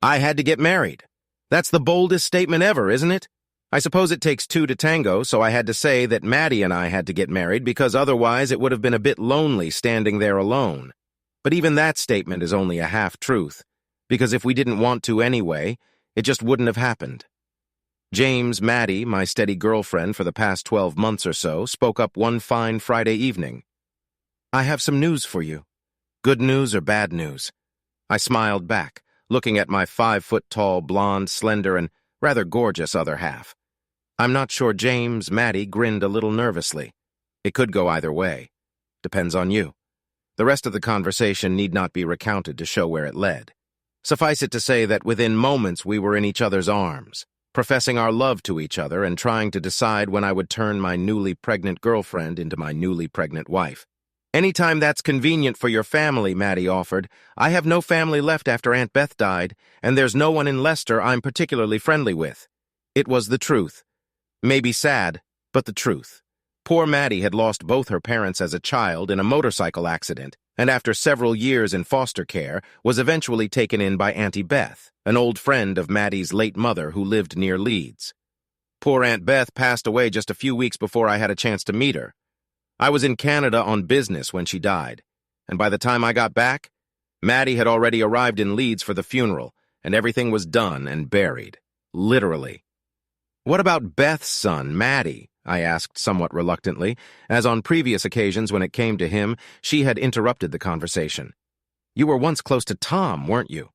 I had to get married. That's the boldest statement ever, isn't it? I suppose it takes two to tango, so I had to say that Maddie and I had to get married because otherwise it would have been a bit lonely standing there alone. But even that statement is only a half-truth, because if we didn't want to anyway, it just wouldn't have happened. James, Maddie, my steady girlfriend for the past 12 months or so, spoke up one fine Friday evening. "I have some news for you. Good news or bad news?" I smiled back, looking at my 5-foot-tall, blonde, slender, and rather gorgeous other half. I'm not sure James, Maddie grinned a little nervously. It could go either way. Depends on you. The rest of the conversation need not be recounted to show where it led. Suffice it to say that within moments we were in each other's arms, professing our love to each other and trying to decide when I would turn my newly pregnant girlfriend into my newly pregnant wife. "Anytime that's convenient for your family," Maddie offered. "I have no family left after Aunt Beth died, and there's no one in Leicester I'm particularly friendly with." It was the truth. Maybe sad, but the truth. Poor Maddie had lost both her parents as a child in a motorcycle accident, and after several years in foster care, was eventually taken in by Auntie Beth, an old friend of Maddie's late mother who lived near Leeds. Poor Aunt Beth passed away just a few weeks before I had a chance to meet her. I was in Canada on business when she died, and by the time I got back, Maddie had already arrived in Leeds for the funeral, and everything was done and buried. Literally. "What about Beth's son, Maddie?" I asked somewhat reluctantly, as on previous occasions when it came to him, she had interrupted the conversation. "You were once close to Tom, weren't you?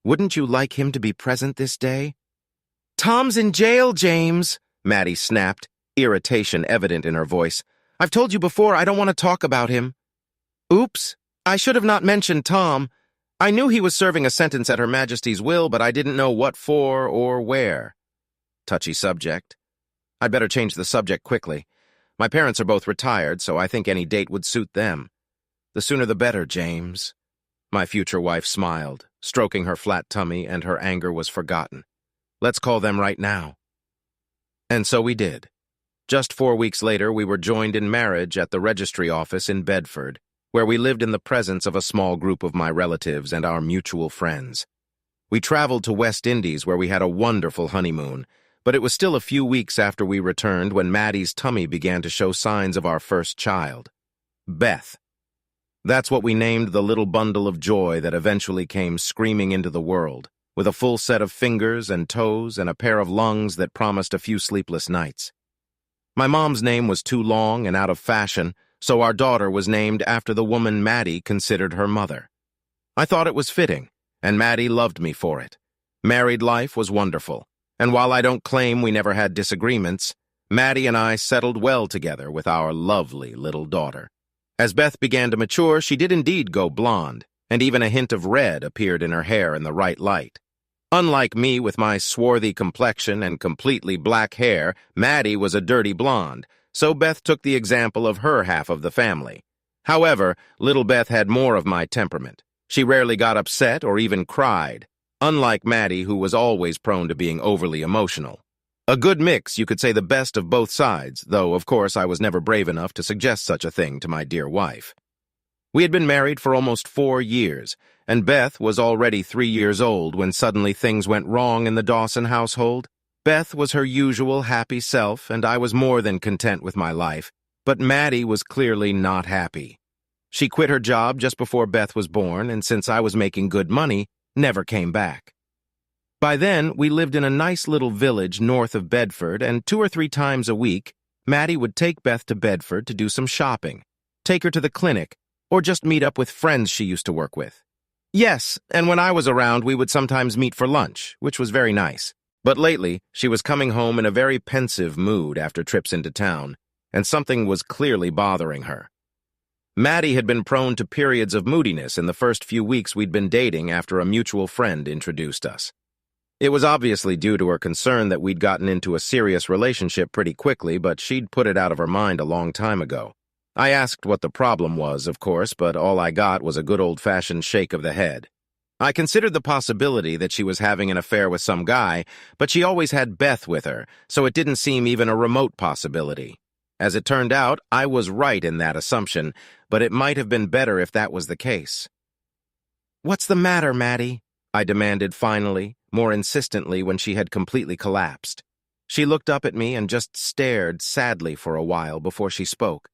Wouldn't you like him to be present this day?" "Tom's in jail, James," Maddie snapped, irritation evident in her voice. "I've told you before I don't want to talk about him." "Oops, I should have not mentioned Tom. I knew he was serving a sentence at Her Majesty's will, but I didn't know what for or where." Touchy subject. I'd better change the subject quickly. My parents are both retired, so I think any date would suit them. "The sooner the better, James." My future wife smiled, stroking her flat tummy, and her anger was forgotten. "Let's call them right now." And so we did. Just 4 weeks later, we were joined in marriage at the registry office in Bedford, where we lived in the presence of a small group of my relatives and our mutual friends. We traveled to West Indies, where we had a wonderful honeymoon, but it was still a few weeks after we returned when Maddie's tummy began to show signs of our first child, Beth. That's what we named the little bundle of joy that eventually came screaming into the world, with a full set of fingers and toes and a pair of lungs that promised a few sleepless nights. My mom's name was too long and out of fashion, so our daughter was named after the woman Maddie considered her mother. I thought it was fitting, and Maddie loved me for it. Married life was wonderful, and while I don't claim we never had disagreements, Maddie and I settled well together with our lovely little daughter. As Beth began to mature, she did indeed go blonde, and even a hint of red appeared in her hair in the right light. Unlike me with my swarthy complexion and completely black hair, Maddie was a dirty blonde, so Beth took the example of her half of the family. However, little Beth had more of my temperament. She rarely got upset or even cried, unlike Maddie, who was always prone to being overly emotional. A good mix, you could say, the best of both sides, though, of course, I was never brave enough to suggest such a thing to my dear wife. We had been married for almost 4 years, and Beth was already 3 years old when suddenly things went wrong in the Dawson household. Beth was her usual happy self, and I was more than content with my life, but Maddie was clearly not happy. She quit her job just before Beth was born, and since I was making good money, never came back. By then, we lived in a nice little village north of Bedford, and 2 or 3 times a week, Maddie would take Beth to Bedford to do some shopping, take her to the clinic, or just meet up with friends she used to work with. Yes, and when I was around, we would sometimes meet for lunch, which was very nice. But lately, she was coming home in a very pensive mood after trips into town, and something was clearly bothering her. Maddie had been prone to periods of moodiness in the first few weeks we'd been dating after a mutual friend introduced us. It was obviously due to her concern that we'd gotten into a serious relationship pretty quickly, but she'd put it out of her mind a long time ago. I asked what the problem was, of course, but all I got was a good old-fashioned shake of the head. I considered the possibility that she was having an affair with some guy, but she always had Beth with her, so it didn't seem even a remote possibility. As it turned out, I was right in that assumption, but it might have been better if that was the case. "What's the matter, Maddie?" I demanded finally, more insistently when she had completely collapsed. She looked up at me and just stared sadly for a while before she spoke.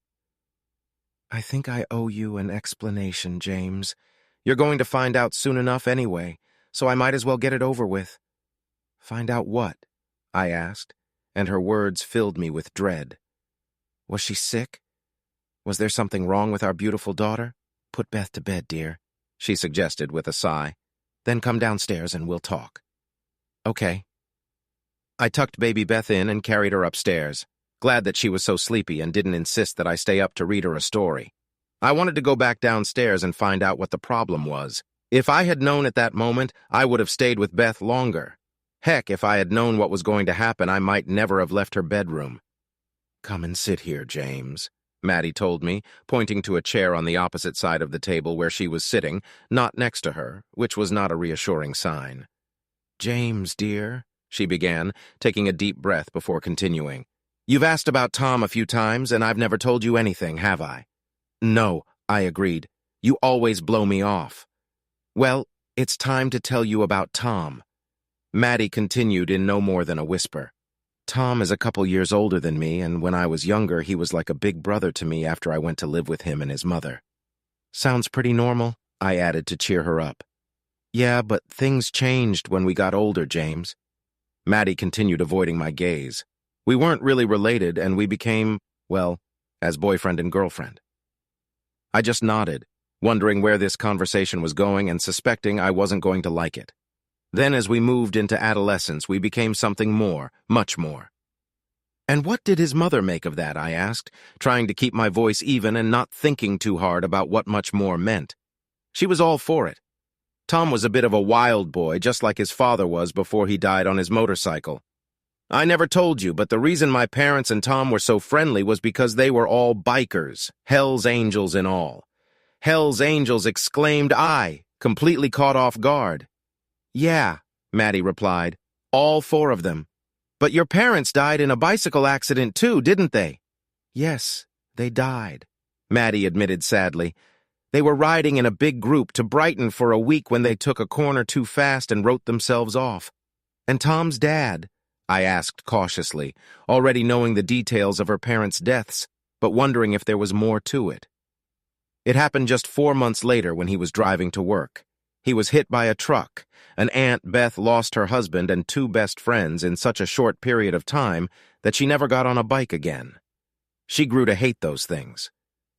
I think I owe you an explanation, James. You're going to find out soon enough anyway, so I might as well get it over with. Find out what? I asked, and her words filled me with dread. Was she sick? Was there something wrong with our beautiful daughter? Put Beth to bed, dear, she suggested with a sigh. Then come downstairs and we'll talk. Okay. I tucked baby Beth in and carried her upstairs, glad that she was so sleepy and didn't insist that I stay up to read her a story. I wanted to go back downstairs and find out what the problem was. If I had known at that moment, I would have stayed with Beth longer. Heck, if I had known what was going to happen, I might never have left her bedroom. Come and sit here, James, Maddie told me, pointing to a chair on the opposite side of the table where she was sitting, not next to her, which was not a reassuring sign. James, dear, she began, taking a deep breath before continuing. You've asked about Tom a few times, and I've never told you anything, have I? No, I agreed. You always blow me off. Well, it's time to tell you about Tom. Maddie continued in no more than a whisper. Tom is a couple years older than me, and when I was younger, he was like a big brother to me after I went to live with him and his mother. Sounds pretty normal, I added to cheer her up. Yeah, but things changed when we got older, James. Maddie continued avoiding my gaze. We weren't really related, and we became, well, as boyfriend and girlfriend. I just nodded, wondering where this conversation was going and suspecting I wasn't going to like it. Then as we moved into adolescence, we became something more, much more. And what did his mother make of that, I asked, trying to keep my voice even and not thinking too hard about what much more meant. She was all for it. Tom was a bit of a wild boy, just like his father was before he died on his motorcycle. I never told you, but the reason my parents and Tom were so friendly was because they were all bikers, Hell's Angels and all. Hell's Angels, exclaimed I, completely caught off guard. Yeah, Maddie replied, all four of them. But your parents died in a bicycle accident too, didn't they? Yes, they died, Maddie admitted sadly. They were riding in a big group to Brighton for a week when they took a corner too fast and wrote themselves off. And Tom's dad? I asked cautiously, already knowing the details of her parents' deaths, but wondering if there was more to it. It happened just 4 months later when he was driving to work. He was hit by a truck, and Aunt Beth lost her husband and 2 best friends in such a short period of time that she never got on a bike again. She grew to hate those things.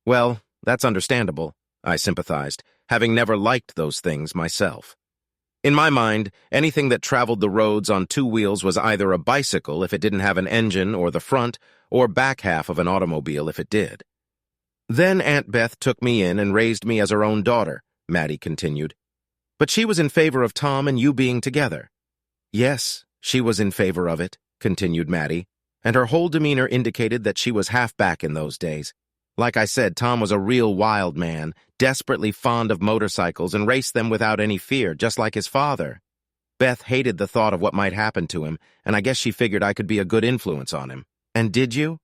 Well, that's understandable, I sympathized, having never liked those things myself. In my mind, anything that traveled the roads on 2 wheels was either a bicycle if it didn't have an engine or the front, or back half of an automobile if it did. Then Aunt Beth took me in and raised me as her own daughter, Maddie continued. But she was in favor of Tom and you being together. Yes, she was in favor of it, continued Maddie, and her whole demeanor indicated that she was half back in those days. Like I said, Tom was a real wild man, desperately fond of motorcycles and raced them without any fear, just like his father. Beth hated the thought of what might happen to him, and I guess she figured I could be a good influence on him. And did you?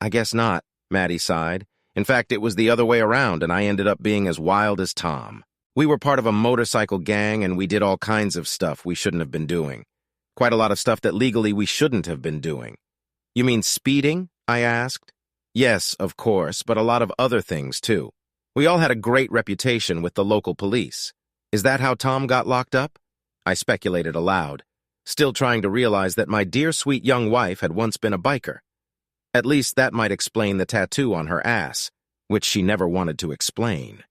I guess not, Maddie sighed. In fact, it was the other way around, and I ended up being as wild as Tom. We were part of a motorcycle gang, and we did all kinds of stuff we shouldn't have been doing. Quite a lot of stuff that legally we shouldn't have been doing. You mean speeding? I asked. Yes, of course, but a lot of other things, too. We all had a great reputation with the local police. Is that how Tom got locked up? I speculated aloud, still trying to realize that my dear sweet young wife had once been a biker. At least that might explain the tattoo on her ass, which she never wanted to explain.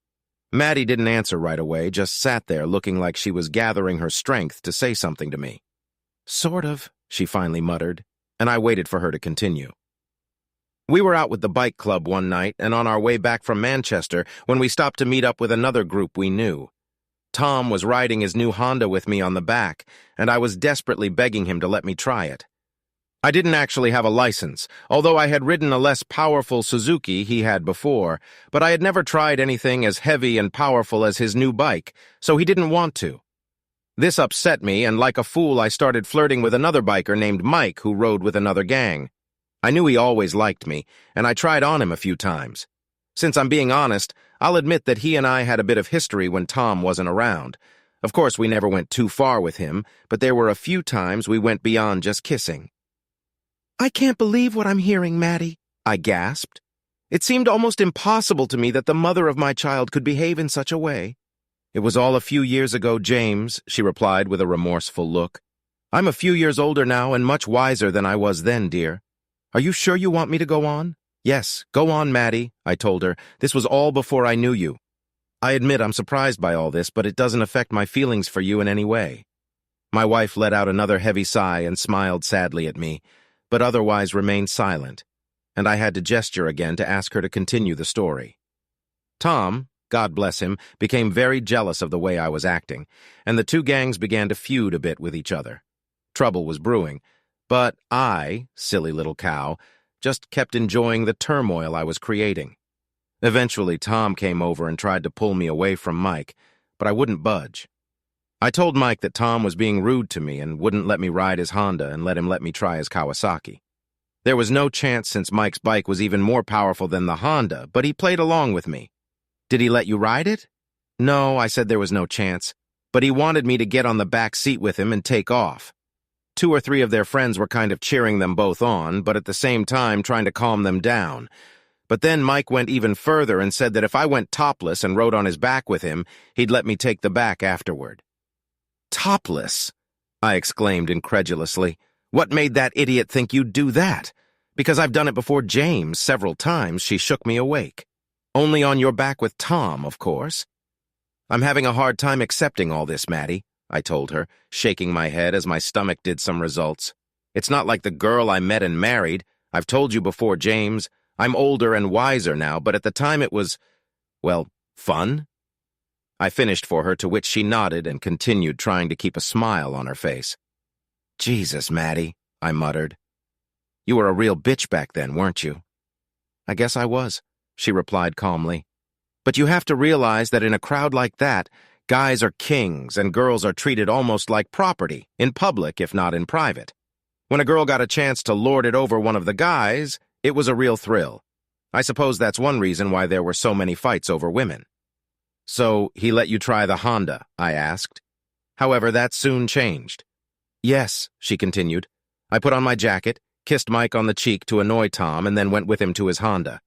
Maddie didn't answer right away, just sat there looking like she was gathering her strength to say something to me. Sort of, she finally muttered, and I waited for her to continue. We were out with the bike club one night and on our way back from Manchester when we stopped to meet up with another group we knew. Tom was riding his new Honda with me on the back, and I was desperately begging him to let me try it. I didn't actually have a license, although I had ridden a less powerful Suzuki he had before, but I had never tried anything as heavy and powerful as his new bike, so he didn't want to. This upset me, and like a fool I started flirting with another biker named Mike who rode with another gang. I knew he always liked me, and I tried on him a few times. Since I'm being honest, I'll admit that he and I had a bit of history when Tom wasn't around. Of course, we never went too far with him, but there were a few times we went beyond just kissing. "I can't believe what I'm hearing, Maddie," I gasped. It seemed almost impossible to me that the mother of my child could behave in such a way. "It was all a few years ago, James," she replied with a remorseful look. "I'm a few years older now and much wiser than I was then, dear. Are you sure you want me to go on?" "Yes, go on, Maddie," I told her. "This was all before I knew you. I admit I'm surprised by all this, but it doesn't affect my feelings for you in any way." My wife let out another heavy sigh and smiled sadly at me, but otherwise remained silent, and I had to gesture again to ask her to continue the story. Tom, God bless him, became very jealous of the way I was acting, and the two gangs began to feud a bit with each other. Trouble was brewing, but I, silly little cow, just kept enjoying the turmoil I was creating. Eventually, Tom came over and tried to pull me away from Mike, but I wouldn't budge. I told Mike that Tom was being rude to me and wouldn't let me ride his Honda and let him try his Kawasaki. There was no chance since Mike's bike was even more powerful than the Honda, but he played along with me. "Did he let you ride it?" "No," I said there was no chance, but he wanted me to get on the back seat with him and take off. 2 or 3 of their friends were kind of cheering them both on, but at the same time trying to calm them down. But then Mike went even further and said that if I went topless and rode on his back with him, he'd let me take the back afterward. "Topless?" I exclaimed incredulously. "What made that idiot think you'd do that?" "Because I've done it before James several times," she shook me awake. "Only on your back with Tom, of course." "I'm having a hard time accepting all this, Maddie," I told her, shaking my head as my stomach did some results. "It's not like the girl I met and married. I've told you before, James. I'm older and wiser now, but at the time it was, well, fun." I finished for her, to which she nodded and continued trying to keep a smile on her face. "Jesus, Maddie," I muttered. "You were a real bitch back then, weren't you?" "I guess I was," she replied calmly. "But you have to realize that in a crowd like that, guys are kings and girls are treated almost like property, in public if not in private. When a girl got a chance to lord it over one of the guys, it was a real thrill. I suppose that's one reason why there were so many fights over women." "So he let you try the Honda?" I asked. However, that soon changed. "Yes," she continued. "I put on my jacket, kissed Mike on the cheek to annoy Tom, and then went with him to his Honda.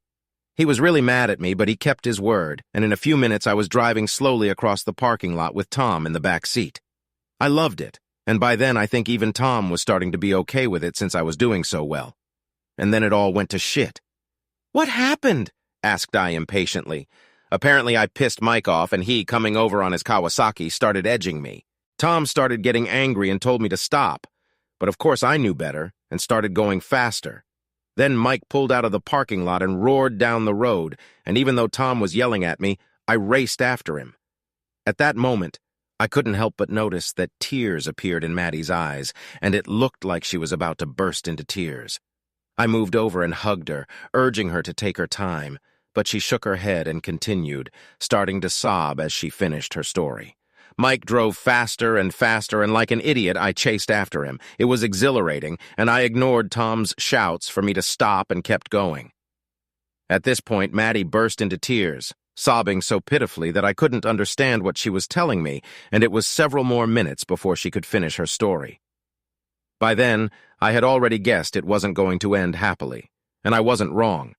He was really mad at me, but he kept his word, and in a few minutes I was driving slowly across the parking lot with Tom in the back seat. I loved it, and by then I think even Tom was starting to be okay with it since I was doing so well. And then it all went to shit." "What happened?" asked I impatiently. "Apparently I pissed Mike off, and he, coming over on his Kawasaki, started edging me. Tom started getting angry and told me to stop, but of course I knew better and started going faster. Then Mike pulled out of the parking lot and roared down the road, and even though Tom was yelling at me, I raced after him. At that moment, I couldn't help but notice that tears appeared in Maddie's eyes, and it looked like she was about to burst into tears. I moved over and hugged her, urging her to take her time, but she shook her head and continued, starting to sob as she finished her story. Mike drove faster and faster, and like an idiot, I chased after him. It was exhilarating, and I ignored Tom's shouts for me to stop and kept going. At this point, Maddie burst into tears, sobbing so pitifully that I couldn't understand what she was telling me, and it was several more minutes before she could finish her story. By then, I had already guessed it wasn't going to end happily, and I wasn't wrong.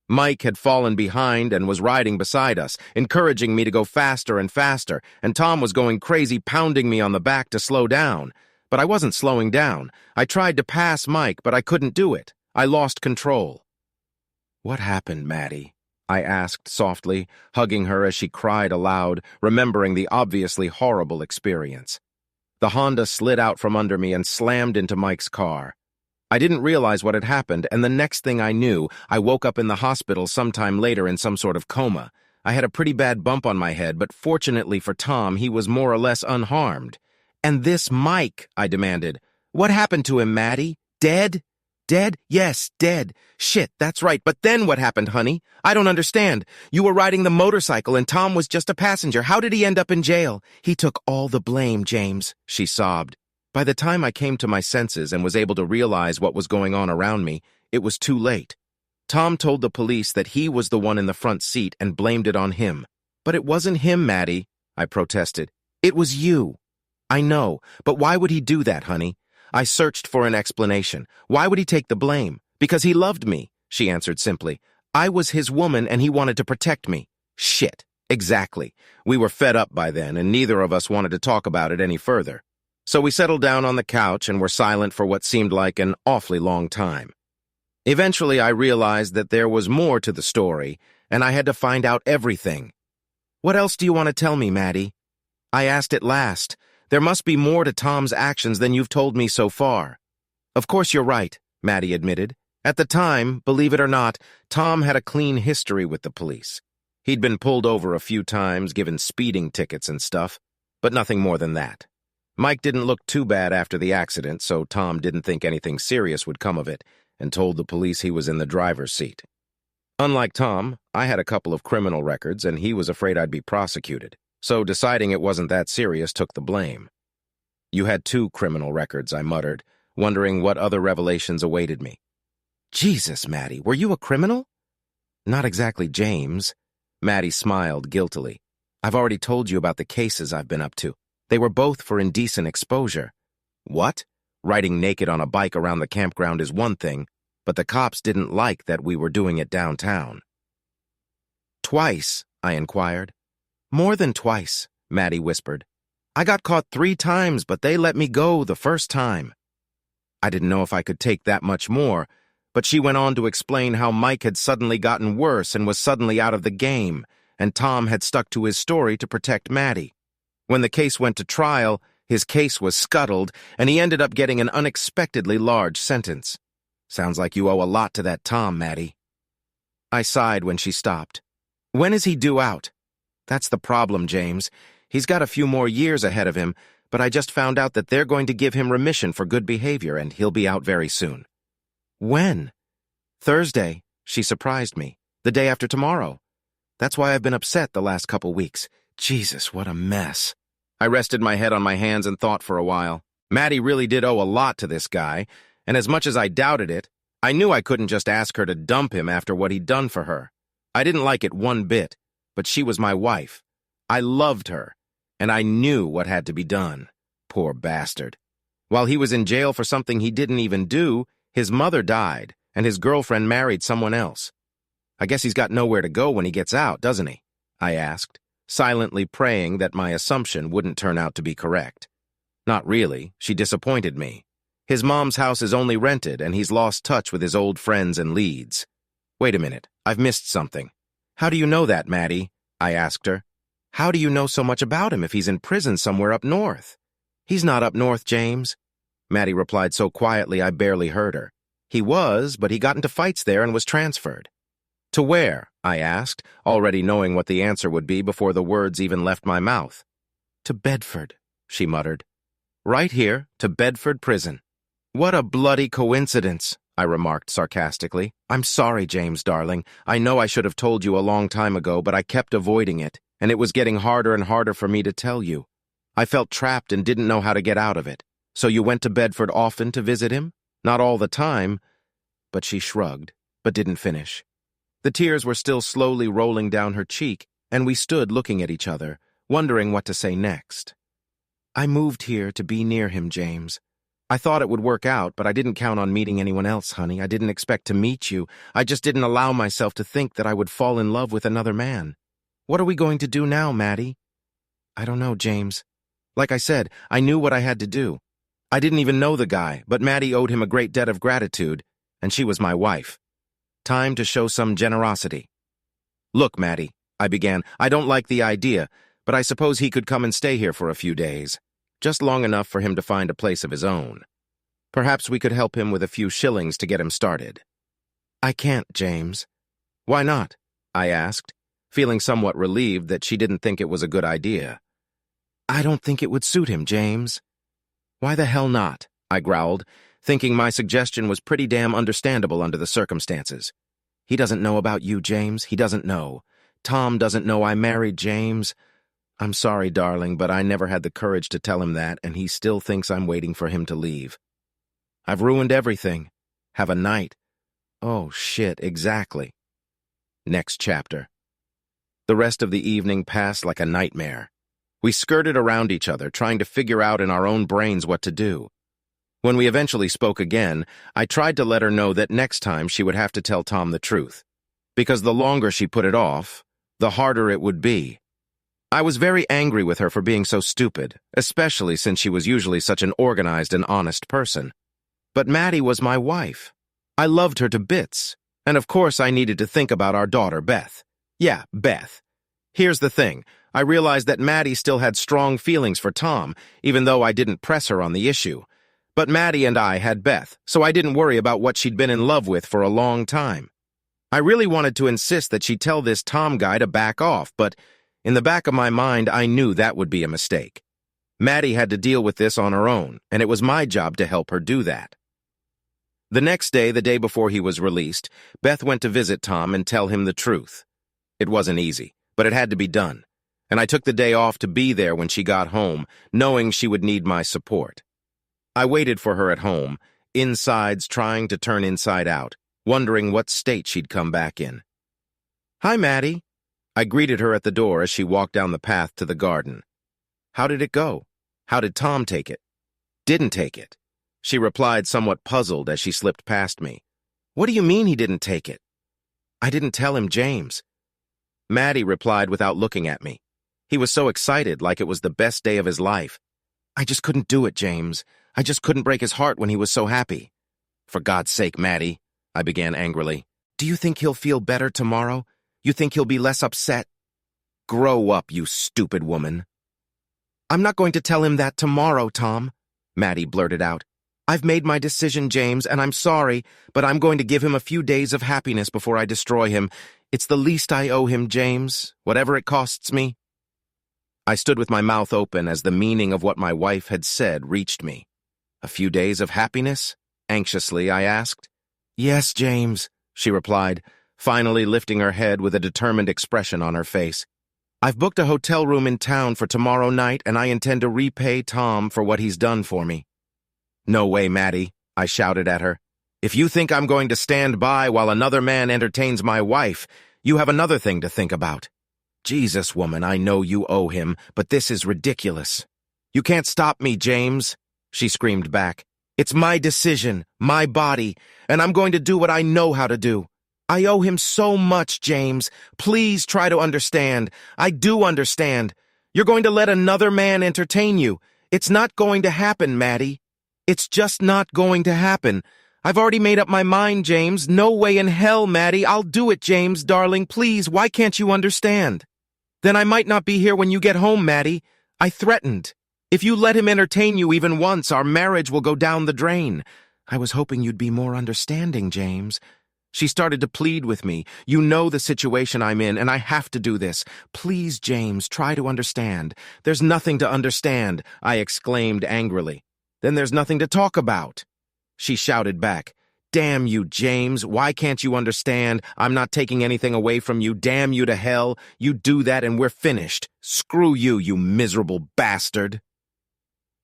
Mike had fallen behind and was riding beside us, encouraging me to go faster and faster, and Tom was going crazy, pounding me on the back to slow down. But I wasn't slowing down. I tried to pass Mike, but I couldn't do it. I lost control. "What happened, Maddie?" I asked softly, hugging her as she cried aloud, remembering the obviously horrible experience. The Honda slid out from under me and slammed into Mike's car. I didn't realize what had happened, and the next thing I knew, I woke up in the hospital sometime later in some sort of coma. I had a pretty bad bump on my head, but fortunately for Tom, he was more or less unharmed. "And this Mike," I demanded. "What happened to him, Maddie? Dead?" "Dead? Yes, dead. Shit, that's right. But then what happened, honey? I don't understand. You were riding the motorcycle and Tom was just a passenger. How did he end up in jail?" "He took all the blame, James," she sobbed. By the time I came to my senses and was able to realize what was going on around me, it was too late. Tom told the police that he was the one in the front seat and blamed it on him. "But it wasn't him, Maddie," I protested. It was you. I know, but why would he do that, honey? I searched for an explanation. Why would he take the blame? Because he loved me, she answered simply. I was his woman and he wanted to protect me. Shit. Exactly. We were fed up by then, and neither of us wanted to talk about it any further. So we settled down on the couch and were silent for what seemed like an awfully long time. Eventually, I realized that there was more to the story, and I had to find out everything. What else do you want to tell me, Maddie? I asked at last. There must be more to Tom's actions than you've told me so far. Of course you're right, Maddie admitted. At the time, believe it or not, Tom had a clean history with the police. He'd been pulled over a few times, given speeding tickets and stuff, but nothing more than that. Mike didn't look too bad after the accident, so Tom didn't think anything serious would come of it, and told the police he was in the driver's seat. Unlike Tom, I had a couple of criminal records, and he was afraid I'd be prosecuted, so deciding it wasn't that serious took the blame. You had 2 criminal records, I muttered, wondering what other revelations awaited me. Jesus, Maddie, were you a criminal? Not exactly, James. Maddie smiled guiltily. I've already told you about the cases I've been up to. They were both for indecent exposure. What? Riding naked on a bike around the campground is one thing, but the cops didn't like that we were doing it downtown. Twice, I inquired. More than twice, Maddie whispered. I got caught 3 times, but they let me go the first time. I didn't know if I could take that much more, but she went on to explain how Mike had suddenly gotten worse and was suddenly out of the game, and Tom had stuck to his story to protect Maddie. When the case went to trial, his case was scuttled, and he ended up getting an unexpectedly large sentence. Sounds like you owe a lot to that Tom, Maddie. I sighed when she stopped. When is he due out? That's the problem, James. He's got a few more years ahead of him, but I just found out that they're going to give him remission for good behavior, and he'll be out very soon. When? Thursday. She surprised me. The day after tomorrow. That's why I've been upset the last couple weeks. Jesus, what a mess. I rested my head on my hands and thought for a while. Maddie really did owe a lot to this guy, and as much as I doubted it, I knew I couldn't just ask her to dump him after what he'd done for her. I didn't like it one bit, but she was my wife. I loved her, and I knew what had to be done. Poor bastard. While he was in jail for something he didn't even do, his mother died, and his girlfriend married someone else. I guess he's got nowhere to go when he gets out, doesn't he? I asked, silently praying that my assumption wouldn't turn out to be correct. Not really. She disappointed me. His mom's house is only rented, and he's lost touch with his old friends and leads. Wait a minute. I've missed something. How do you know that, Maddie? I asked her. How do you know so much about him if he's in prison somewhere up north? He's not up north, James. Maddie replied so quietly I barely heard her. He was, but he got into fights there and was transferred. To where? I asked, already knowing what the answer would be before the words even left my mouth. To Bedford, she muttered. Right here, to Bedford Prison. What a bloody coincidence, I remarked sarcastically. I'm sorry, James, darling. I know I should have told you a long time ago, but I kept avoiding it, and it was getting harder and harder for me to tell you. I felt trapped and didn't know how to get out of it. So you went to Bedford often to visit him? Not all the time. But she shrugged, but didn't finish. The tears were still slowly rolling down her cheek, and we stood looking at each other, wondering what to say next. I moved here to be near him, James. I thought it would work out, but I didn't count on meeting anyone else, honey. I didn't expect to meet you. I just didn't allow myself to think that I would fall in love with another man. What are we going to do now, Maddie? I don't know, James. Like I said, I knew what I had to do. I didn't even know the guy, but Maddie owed him a great debt of gratitude, and she was my wife. Time to show some generosity. Look, Maddie, I began, I don't like the idea, but I suppose he could come and stay here for a few days, just long enough for him to find a place of his own. Perhaps we could help him with a few shillings to get him started. I can't, James. Why not? I asked, feeling somewhat relieved that she didn't think it was a good idea. I don't think it would suit him, James. Why the hell not? I growled, thinking my suggestion was pretty damn understandable under the circumstances. He doesn't know about you, James. He doesn't know. Tom doesn't know I married James. I'm sorry, darling, but I never had the courage to tell him that, and he still thinks I'm waiting for him to leave. I've ruined everything. Have a night. Oh, shit, exactly. Next chapter. The rest of the evening passed like a nightmare. We skirted around each other, trying to figure out in our own brains what to do. When we eventually spoke again, I tried to let her know that next time she would have to tell Tom the truth, because the longer she put it off, the harder it would be. I was very angry with her for being so stupid, especially since she was usually such an organized and honest person. But Maddie was my wife. I loved her to bits, and of course I needed to think about our daughter, Beth. Yeah, Beth. Here's the thing. I realized that Maddie still had strong feelings for Tom, even though I didn't press her on the issue. But Maddie and I had Beth, so I didn't worry about what she'd been in love with for a long time. I really wanted to insist that she tell this Tom guy to back off, but in the back of my mind, I knew that would be a mistake. Maddie had to deal with this on her own, and it was my job to help her do that. The next day, the day before he was released, Beth went to visit Tom and tell him the truth. It wasn't easy, but it had to be done, and I took the day off to be there when she got home, knowing she would need my support. I waited for her at home, insides trying to turn inside out, wondering what state she'd come back in. "Hi, Maddie." I greeted her at the door as she walked down the path to the garden. "How did it go? How did Tom take it?" "Didn't take it," she replied, somewhat puzzled as she slipped past me. "What do you mean he didn't take it?" "I didn't tell him, James." Maddie replied without looking at me. He was so excited, like it was the best day of his life. "I just couldn't do it, James. I just couldn't break his heart when he was so happy." "For God's sake, Maddie," I began angrily. "Do you think he'll feel better tomorrow? You think he'll be less upset?" "Grow up, you stupid woman." "I'm not going to tell him that tomorrow, Tom," Maddie blurted out. "I've made my decision, James, and I'm sorry, but I'm going to give him a few days of happiness before I destroy him. It's the least I owe him, James, whatever it costs me." I stood with my mouth open as the meaning of what my wife had said reached me. "A few days of happiness?" Anxiously, I asked. "Yes, James," she replied, finally lifting her head with a determined expression on her face. "I've booked a hotel room in town for tomorrow night, and I intend to repay Tom for what he's done for me." "No way, Maddie," I shouted at her. "If you think I'm going to stand by while another man entertains my wife, you have another thing to think about. Jesus, woman, I know you owe him, but this is ridiculous." "You can't stop me, James," she screamed back. "It's my decision, my body, and I'm going to do what I know how to do. I owe him so much, James. Please try to understand. I do understand. You're going to let another man entertain you. It's not going to happen, Maddie. It's just not going to happen. I've already made up my mind, James. No way in hell, Maddie. I'll do it, James, darling. Please, why can't you understand? Then I might not be here when you get home, Maddie. I threatened. If you let him entertain you even once, our marriage will go down the drain. I was hoping you'd be more understanding, James." She started to plead with me. "You know the situation I'm in, and I have to do this. Please, James, try to understand." "There's nothing to understand," I exclaimed angrily. "Then there's nothing to talk about," she shouted back. "Damn you, James. Why can't you understand? I'm not taking anything away from you. Damn you to hell. You do that and we're finished. Screw you, you miserable bastard."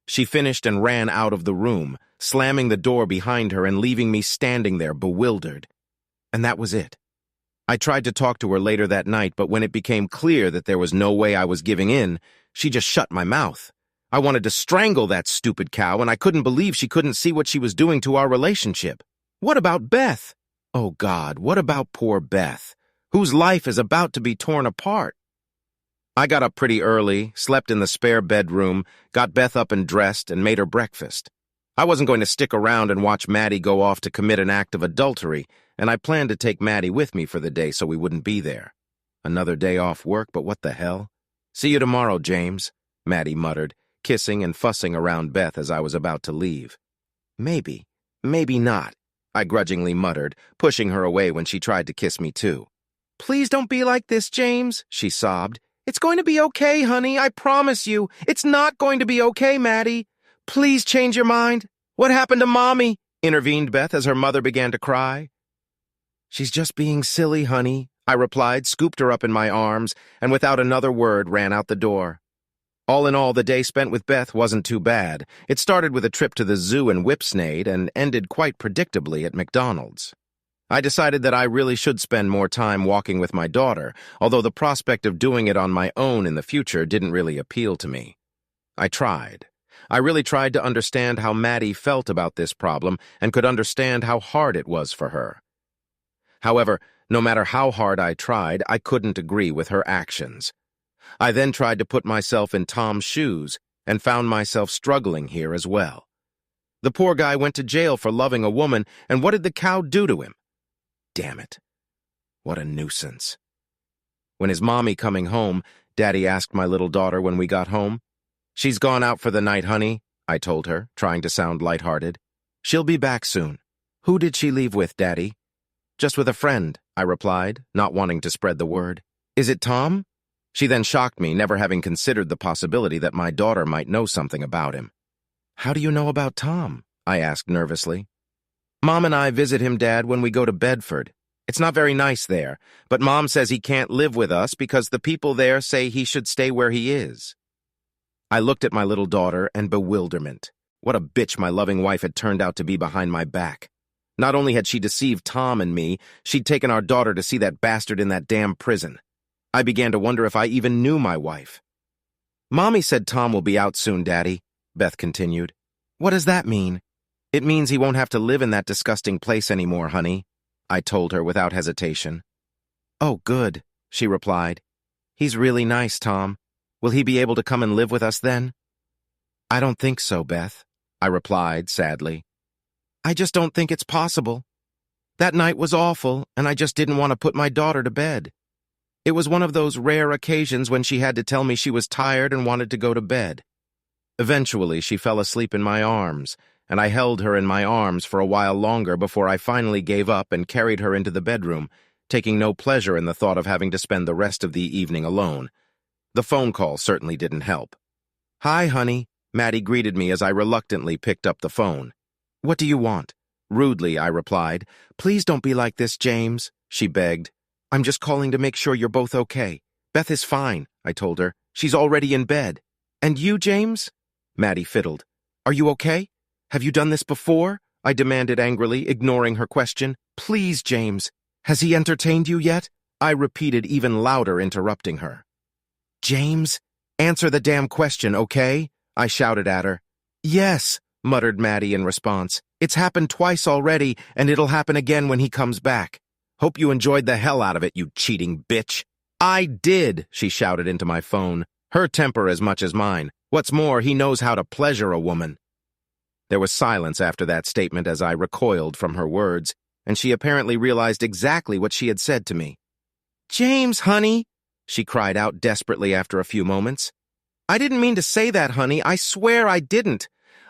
She finished and ran out of the room, slamming the door behind her and leaving me standing there bewildered. And that was it. I tried to talk to her later that night, but when it became clear that there was no way I was giving in, she just shut my mouth. I wanted to strangle that stupid cow, and I couldn't believe she couldn't see what she was doing to our relationship. What about Beth? Oh, God, what about poor Beth, whose life is about to be torn apart? I got up pretty early, slept in the spare bedroom, got Beth up and dressed, and made her breakfast. I wasn't going to stick around and watch Maddie go off to commit an act of adultery, and I planned to take Maddie with me for the day so we wouldn't be there. Another day off work, but what the hell? "See you tomorrow, James," Maddie muttered, kissing and fussing around Beth as I was about to leave. "Maybe, maybe not," I grudgingly muttered, pushing her away when she tried to kiss me too. "Please don't be like this, James," she sobbed. "It's going to be okay, honey, I promise you. It's not going to be okay, Maddie. Please change your mind." "What happened to Mommy?" intervened Beth as her mother began to cry. "She's just being silly, honey," I replied, scooped her up in my arms, and without another word ran out the door. All in all, the day spent with Beth wasn't too bad. It started with a trip to the zoo in Whipsnade and ended quite predictably at McDonald's. I decided that I really should spend more time walking with my daughter, although the prospect of doing it on my own in the future didn't really appeal to me. I tried. I really tried to understand how Maddie felt about this problem and could understand how hard it was for her. However, no matter how hard I tried, I couldn't agree with her actions. I then tried to put myself in Tom's shoes and found myself struggling here as well. The poor guy went to jail for loving a woman, and what did the cow do to him? Damn it. What a nuisance. When is Mommy coming home? Daddy asked my little daughter when we got home. She's gone out for the night, honey, I told her, trying to sound lighthearted. She'll be back soon. Who did she leave with, Daddy? Just with a friend, I replied, not wanting to spread the word. Is it Tom? She then shocked me, never having considered the possibility that my daughter might know something about him. How do you know about Tom? I asked nervously. Mom and I visit him, Dad, when we go to Bedford. It's not very nice there, but Mom says he can't live with us because the people there say he should stay where he is. I looked at my little daughter in bewilderment. What a bitch my loving wife had turned out to be behind my back. Not only had she deceived Tom and me, she'd taken our daughter to see that bastard in that damn prison. I began to wonder if I even knew my wife. Mommy said Tom will be out soon, Daddy, Beth continued. What does that mean? It means he won't have to live in that disgusting place anymore, honey, I told her without hesitation. Oh, good, she replied. He's really nice, Tom. Will he be able to come and live with us then? I don't think so, Beth, I replied sadly. I just don't think it's possible. That night was awful, and I just didn't want to put my daughter to bed. It was one of those rare occasions when she had to tell me she was tired and wanted to go to bed. Eventually, she fell asleep in my arms, and I held her in my arms for a while longer before I finally gave up and carried her into the bedroom, taking no pleasure in the thought of having to spend the rest of the evening alone. The phone call certainly didn't help. Hi, honey, Maddie greeted me as I reluctantly picked up the phone. What do you want? Rudely, I replied. Please don't be like this, James, she begged. I'm just calling to make sure you're both okay. Beth is fine, I told her. She's already in bed. And you, James? Maddie fiddled. Are you okay? Have you done this before? I demanded angrily, ignoring her question. Please, James. Has he entertained you yet? I repeated, even louder, interrupting her. James, answer the damn question, okay? I shouted at her. Yes, muttered Maddie in response. It's happened twice already, and it'll happen again when he comes back. Hope you enjoyed the hell out of it, you cheating bitch. I did, she shouted into my phone. Her temper as much as mine. What's more, he knows how to pleasure a woman. There was silence after that statement as I recoiled from her words, and she apparently realized exactly what she had said to me. James, honey, she cried out desperately after a few moments. I didn't mean to say that, honey. I swear I didn't.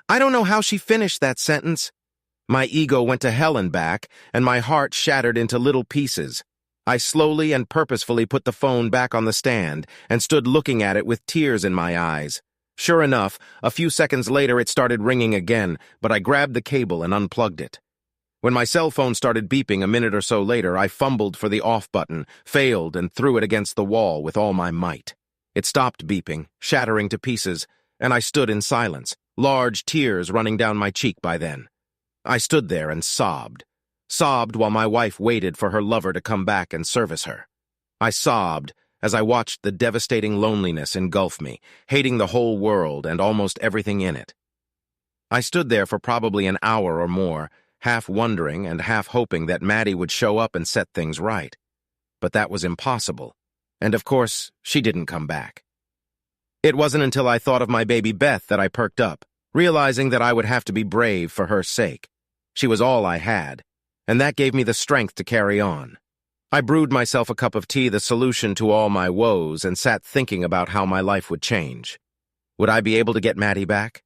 I don't know how she finished that sentence. My ego went to hell and back, and my heart shattered into little pieces. I slowly and purposefully put the phone back on the stand and stood looking at it with tears in my eyes. Sure enough, a few seconds later it started ringing again, but I grabbed the cable and unplugged it. When my cell phone started beeping a minute or so later, I fumbled for the off button, failed, and threw it against the wall with all my might. It stopped beeping, shattering to pieces, and I stood in silence, large tears running down my cheek by then. I stood there and sobbed while my wife waited for her lover to come back and service her. I sobbed as I watched the devastating loneliness engulf me, hating the whole world and almost everything in it. I stood there for probably an hour or more, half wondering and half hoping that Maddie would show up and set things right. But that was impossible, and of course, she didn't come back. It wasn't until I thought of my baby Beth that I perked up, realizing that I would have to be brave for her sake. She was all I had, and that gave me the strength to carry on. I brewed myself a cup of tea, the solution to all my woes, and sat thinking about how my life would change. Would I be able to get Maddie back?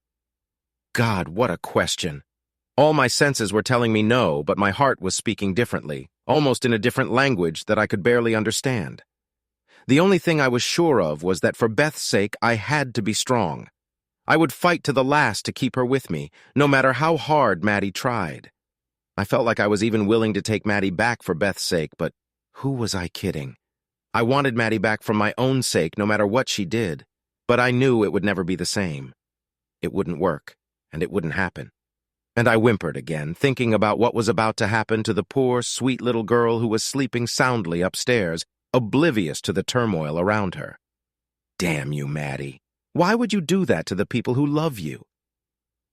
God, what a question. All my senses were telling me no, but my heart was speaking differently, almost in a different language that I could barely understand. The only thing I was sure of was that for Beth's sake, I had to be strong. I would fight to the last to keep her with me, no matter how hard Maddie tried. I felt like I was even willing to take Maddie back for Beth's sake, but who was I kidding? I wanted Maddie back for my own sake, no matter what she did, but I knew it would never be the same. It wouldn't work, and it wouldn't happen. And I whimpered again, thinking about what was about to happen to the poor, sweet little girl who was sleeping soundly upstairs, oblivious to the turmoil around her. Damn you, Maddie. Why would you do that to the people who love you?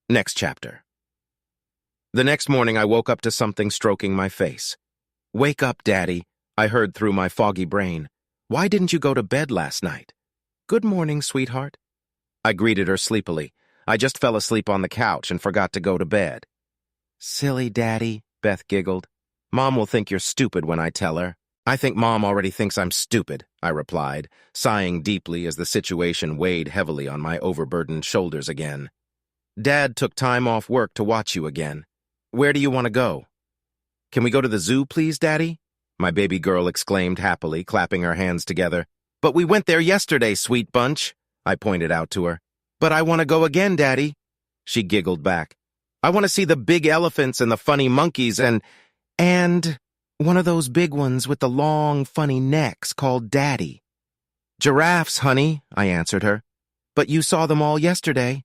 Next chapter. The next morning I woke up to something stroking my face. Wake up, Daddy, I heard through my foggy brain. Why didn't you go to bed last night? Good morning, sweetheart. I greeted her sleepily. I just fell asleep on the couch and forgot to go to bed. Silly Daddy, Beth giggled. Mom will think you're stupid when I tell her. I think Mom already thinks I'm stupid, I replied, sighing deeply as the situation weighed heavily on my overburdened shoulders again. Dad took time off work to watch you again. Where do you want to go? Can we go to the zoo, please, Daddy? My baby girl exclaimed happily, clapping her hands together. But we went there yesterday, sweet bunch, I pointed out to her. But I want to go again, Daddy. She giggled back. I want to see the big elephants and the funny monkeys and one of those big ones with the long, funny necks called Daddy. Giraffes, honey, I answered her. But you saw them all yesterday.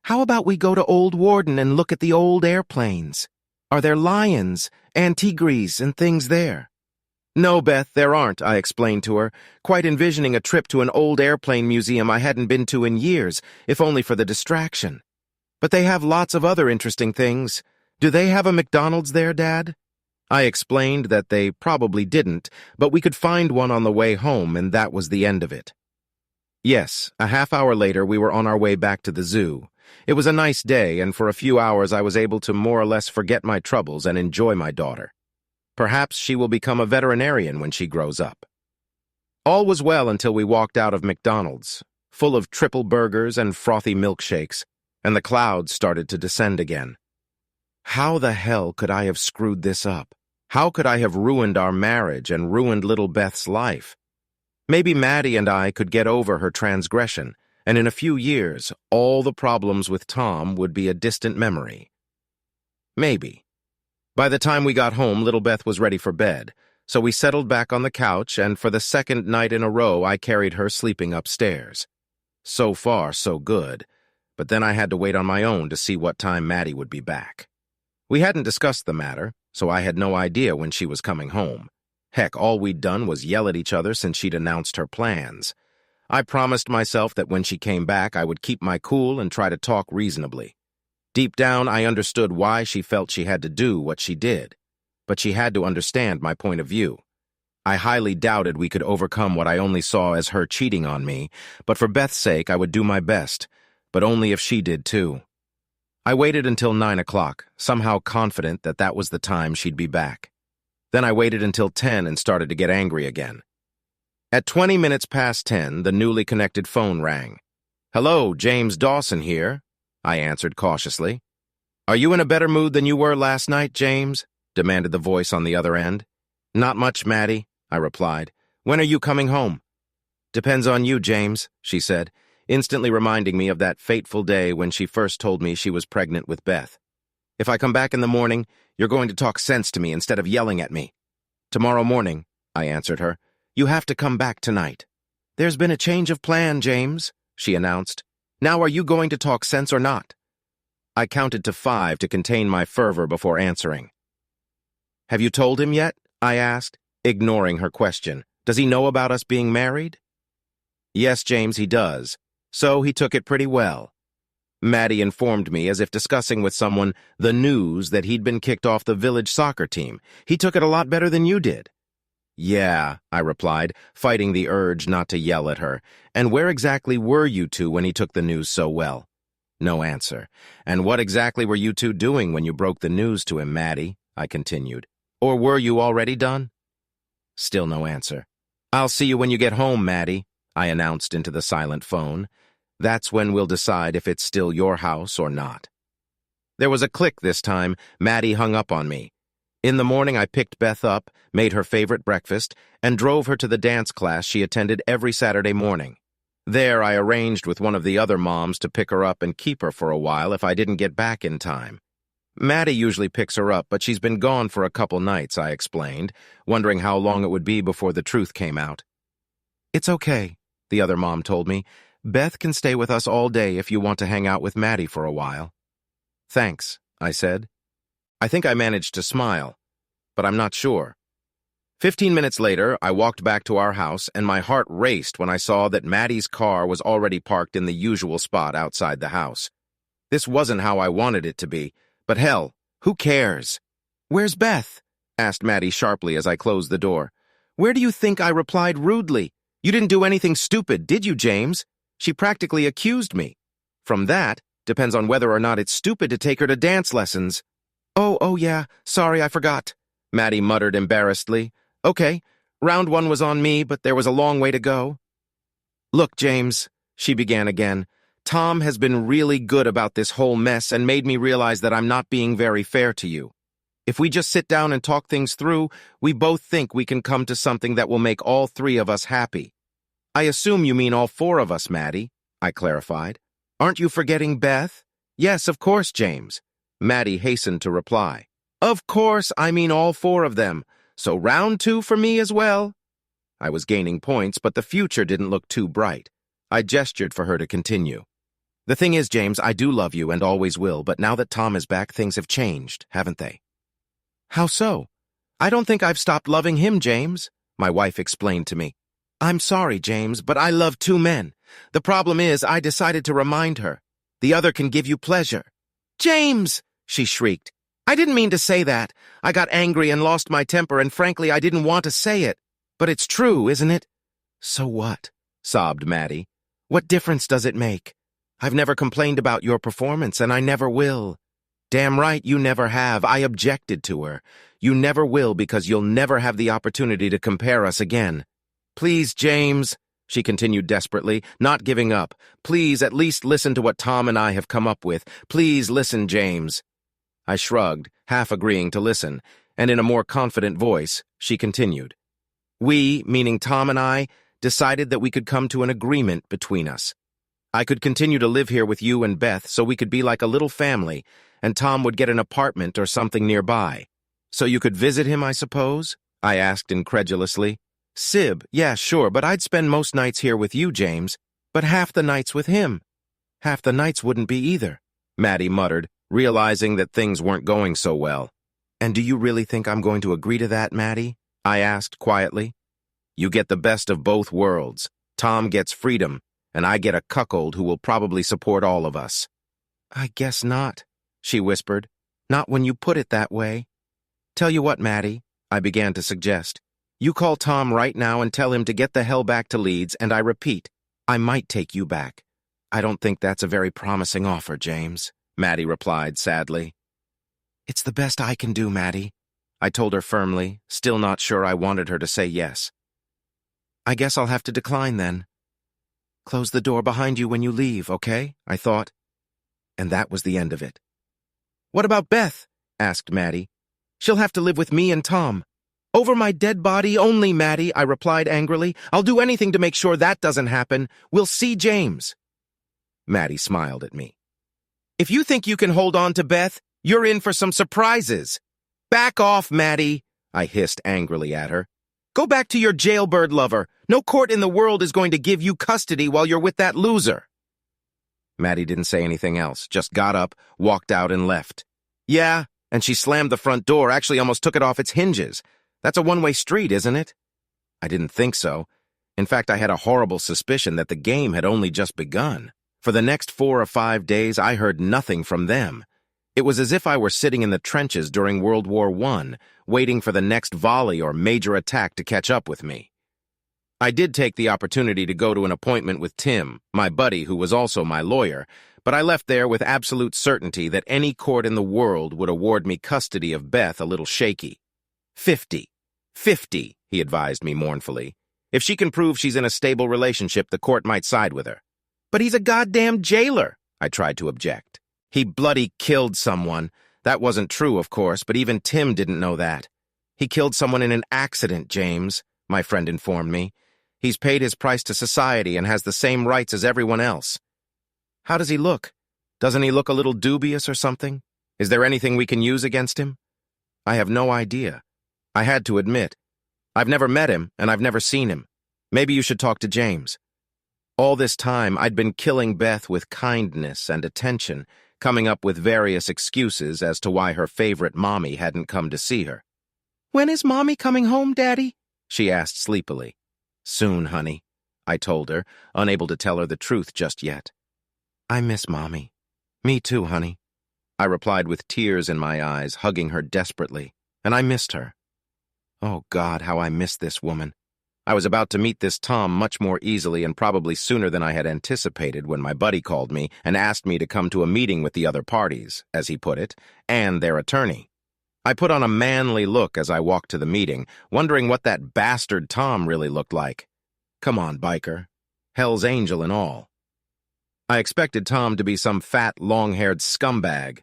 How about we go to Old Warden and look at the old airplanes? Are there lions, antigres, and things there? No, Beth, there aren't, I explained to her, quite envisioning a trip to an old airplane museum I hadn't been to in years, if only for the distraction. But they have lots of other interesting things. Do they have a McDonald's there, Dad? I explained that they probably didn't, but we could find one on the way home, and that was the end of it. Yes, a half hour later we were on our way back to the zoo. It was a nice day, and for a few hours I was able to more or less forget my troubles and enjoy my daughter. Perhaps she will become a veterinarian when she grows up. All was well until we walked out of McDonald's, full of triple burgers and frothy milkshakes, and the clouds started to descend again. How the hell could I have screwed this up? How could I have ruined our marriage and ruined little Beth's life? Maybe Maddie and I could get over her transgression, and in a few years, all the problems with Tom would be a distant memory. Maybe. By the time we got home, little Beth was ready for bed, so we settled back on the couch, and for the second night in a row, I carried her sleeping upstairs. So far, so good, but then I had to wait on my own to see what time Maddie would be back. We hadn't discussed the matter, so I had no idea when she was coming home. Heck, all we'd done was yell at each other since she'd announced her plans. I promised myself that when she came back, I would keep my cool and try to talk reasonably. Deep down, I understood why she felt she had to do what she did, but she had to understand my point of view. I highly doubted we could overcome what I only saw as her cheating on me, but for Beth's sake, I would do my best, but only if she did too. I waited until 9 o'clock, somehow confident that that was the time she'd be back. Then I waited until 10 and started to get angry again. At 20 minutes past 10, the newly connected phone rang. Hello, James Dawson here, I answered cautiously. Are you in a better mood than you were last night, James? Demanded the voice on the other end. Not much, Maddie, I replied. When are you coming home? Depends on you, James, she said, instantly reminding me of that fateful day when she first told me she was pregnant with Beth. If I come back in the morning, you're going to talk sense to me instead of yelling at me. Tomorrow morning, I answered her. You have to come back tonight. There's been a change of plan, James, she announced. Now are you going to talk sense or not? I counted to 5 to contain my fervor before answering. Have you told him yet? I asked, ignoring her question. Does he know about us being married? Yes, James, he does. So he took it pretty well. Maddie informed me, as if discussing with someone, the news that he'd been kicked off the village soccer team. He took it a lot better than you did. Yeah, I replied, fighting the urge not to yell at her. And where exactly were you two when he took the news so well? No answer. And what exactly were you two doing when you broke the news to him, Maddie? I continued. Or were you already done? Still no answer. I'll see you when you get home, Maddie, I announced into the silent phone. That's when we'll decide if it's still your house or not. There was a click this time. Maddie hung up on me. In the morning, I picked Beth up, made her favorite breakfast, and drove her to the dance class she attended every Saturday morning. There, I arranged with one of the other moms to pick her up and keep her for a while if I didn't get back in time. Maddie usually picks her up, but she's been gone for a couple nights, I explained, wondering how long it would be before the truth came out. It's okay, the other mom told me. Beth can stay with us all day if you want to hang out with Maddie for a while. Thanks, I said. I think I managed to smile, but I'm not sure. 15 minutes later, I walked back to our house, and my heart raced when I saw that Maddie's car was already parked in the usual spot outside the house. This wasn't how I wanted it to be, but hell, who cares? "Where's Beth?" asked Maddie sharply as I closed the door. "Where do you think I replied rudely? You didn't do anything stupid, did you, James?" She practically accused me. From that, depends on whether or not it's stupid to take her to dance lessons. Oh yeah, sorry, I forgot," Maddie muttered embarrassedly. "Okay, round one was on me, but there was a long way to go." "Look, James," she began again, "Tom has been really good about this whole mess and made me realize that I'm not being very fair to you. If we just sit down and talk things through, we both think we can come to something that will make all three of us happy." "I assume you mean all four of us, Maddie," I clarified. "Aren't you forgetting Beth?" "Yes, of course, James," Maddie hastened to reply. "Of course, I mean all four of them. So round two for me as well." I was gaining points, but the future didn't look too bright. I gestured for her to continue. "The thing is, James, I do love you and always will, but now that Tom is back, things have changed, haven't they?" "How so?" "I don't think I've stopped loving him, James," my wife explained to me. "I'm sorry, James, but I love two men. The problem is I decided to remind her. The other can give you pleasure." "James!" she shrieked. "I didn't mean to say that. I got angry and lost my temper, and frankly, I didn't want to say it. But it's true, isn't it?" "So what?" sobbed Maddie. "What difference does it make? I've never complained about your performance, and I never will." "Damn right you never have. I objected to her. You never will because you'll never have the opportunity to compare us again." "Please, James," she continued desperately, not giving up. "Please, at least listen to what Tom and I have come up with. Please listen, James." I shrugged, half agreeing to listen, and in a more confident voice, she continued. "We, meaning Tom and I, decided that we could come to an agreement between us. I could continue to live here with you and Beth so we could be like a little family, and Tom would get an apartment or something nearby. So you could visit him, I suppose?" I asked incredulously. "Sib, yeah, sure, but I'd spend most nights here with you, James, but half the nights with him." "Half the nights wouldn't be either," Maddie muttered, realizing that things weren't going so well. "And do you really think I'm going to agree to that, Maddie?" I asked quietly. "You get the best of both worlds. Tom gets freedom, and I get a cuckold who will probably support all of us." "I guess not," she whispered. "Not when you put it that way." "Tell you what, Maddie," I began to suggest. "You call Tom right now and tell him to get the hell back to Leeds, and I repeat, I might take you back." "I don't think that's a very promising offer, James," Maddie replied sadly. "It's the best I can do, Maddie," I told her firmly, still not sure I wanted her to say yes. "I guess I'll have to decline then." "Close the door behind you when you leave, okay?" I thought. And that was the end of it. "What about Beth?" asked Maddie. "She'll have to live with me and Tom." "Over my dead body only, Maddie," I replied angrily. "I'll do anything to make sure that doesn't happen. We'll see James." Maddie smiled at me. "If you think you can hold on to Beth, you're in for some surprises." "Back off, Maddie," I hissed angrily at her. "Go back to your jailbird lover. No court in the world is going to give you custody while you're with that loser." Maddie didn't say anything else, just got up, walked out, and left. "Yeah, and she slammed the front door, actually almost took it off its hinges. That's a one-way street, isn't it?" I didn't think so. In fact, I had a horrible suspicion that the game had only just begun. For the next 4 or 5 days, I heard nothing from them. It was as if I were sitting in the trenches during World War I, waiting for the next volley or major attack to catch up with me. I did take the opportunity to go to an appointment with Tim, my buddy who was also my lawyer, but I left there with absolute certainty that any court in the world would award me custody of Beth a little shaky. 50, he advised me mournfully. If she can prove she's in a stable relationship, the court might side with her. "But he's a goddamn jailer," I tried to object. "He bloody killed someone. That wasn't true, of course, but even Tim didn't know that. He killed someone in an accident, James," my friend informed me. "He's paid his price to society and has the same rights as everyone else." "How does he look? Doesn't he look a little dubious or something? Is there anything we can use against him?" "I have no idea." I had to admit. "I've never met him, and I've never seen him. Maybe you should talk to James." All this time, I'd been killing Beth with kindness and attention, coming up with various excuses as to why her favorite mommy hadn't come to see her. "When is Mommy coming home, Daddy?" she asked sleepily. "Soon, honey," I told her, unable to tell her the truth just yet. "I miss Mommy." "Me too, honey," I replied with tears in my eyes, hugging her desperately, and I missed her. Oh God, how I missed this woman. I was about to meet this Tom much more easily and probably sooner than I had anticipated when my buddy called me and asked me to come to a meeting with the other parties, as he put it, and their attorney. I put on a manly look as I walked to the meeting, wondering what that bastard Tom really looked like. Come on, biker. Hell's Angel and all. I expected Tom to be some fat, long-haired scumbag.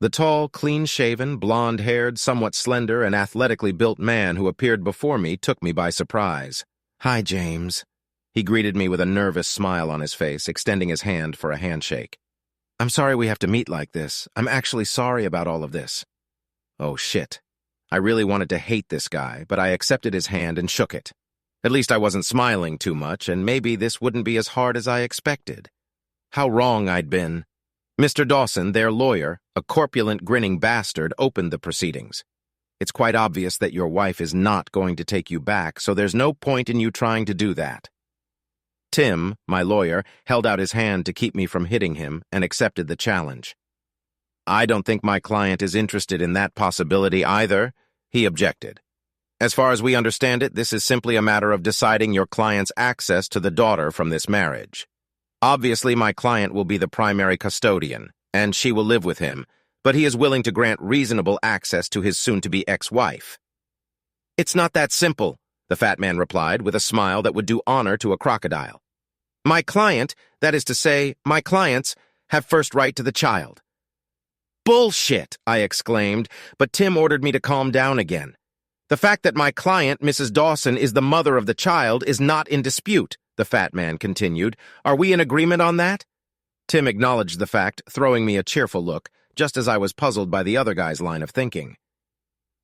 The tall, clean-shaven, blonde-haired, somewhat slender, and athletically built man who appeared before me took me by surprise. "Hi, James." He greeted me with a nervous smile on his face, extending his hand for a handshake. "I'm sorry we have to meet like this. I'm actually sorry about all of this." Oh, shit. I really wanted to hate this guy, but I accepted his hand and shook it. At least I wasn't smiling too much, and maybe this wouldn't be as hard as I expected. How wrong I'd been. Mr. Dawson, their lawyer, a corpulent, grinning bastard, opened the proceedings. "It's quite obvious that your wife is not going to take you back, so there's no point in you trying to do that." Tim, my lawyer, held out his hand to keep me from hitting him and accepted the challenge. "I don't think my client is interested in that possibility either," he objected. "As far as we understand it, this is simply a matter of deciding your client's access to the daughter from this marriage. Obviously, my client will be the primary custodian, and she will live with him, but he is willing to grant reasonable access to his soon-to-be ex-wife." "It's not that simple," the fat man replied with a smile that would do honor to a crocodile. "My client, that is to say, my clients, have first right to the child." "Bullshit!" I exclaimed, but Tim ordered me to calm down again. "The fact that my client, Mrs. Dawson, is the mother of the child is not in dispute," the fat man continued. "Are we in agreement on that?" Tim acknowledged the fact, throwing me a cheerful look, just as I was puzzled by the other guy's line of thinking.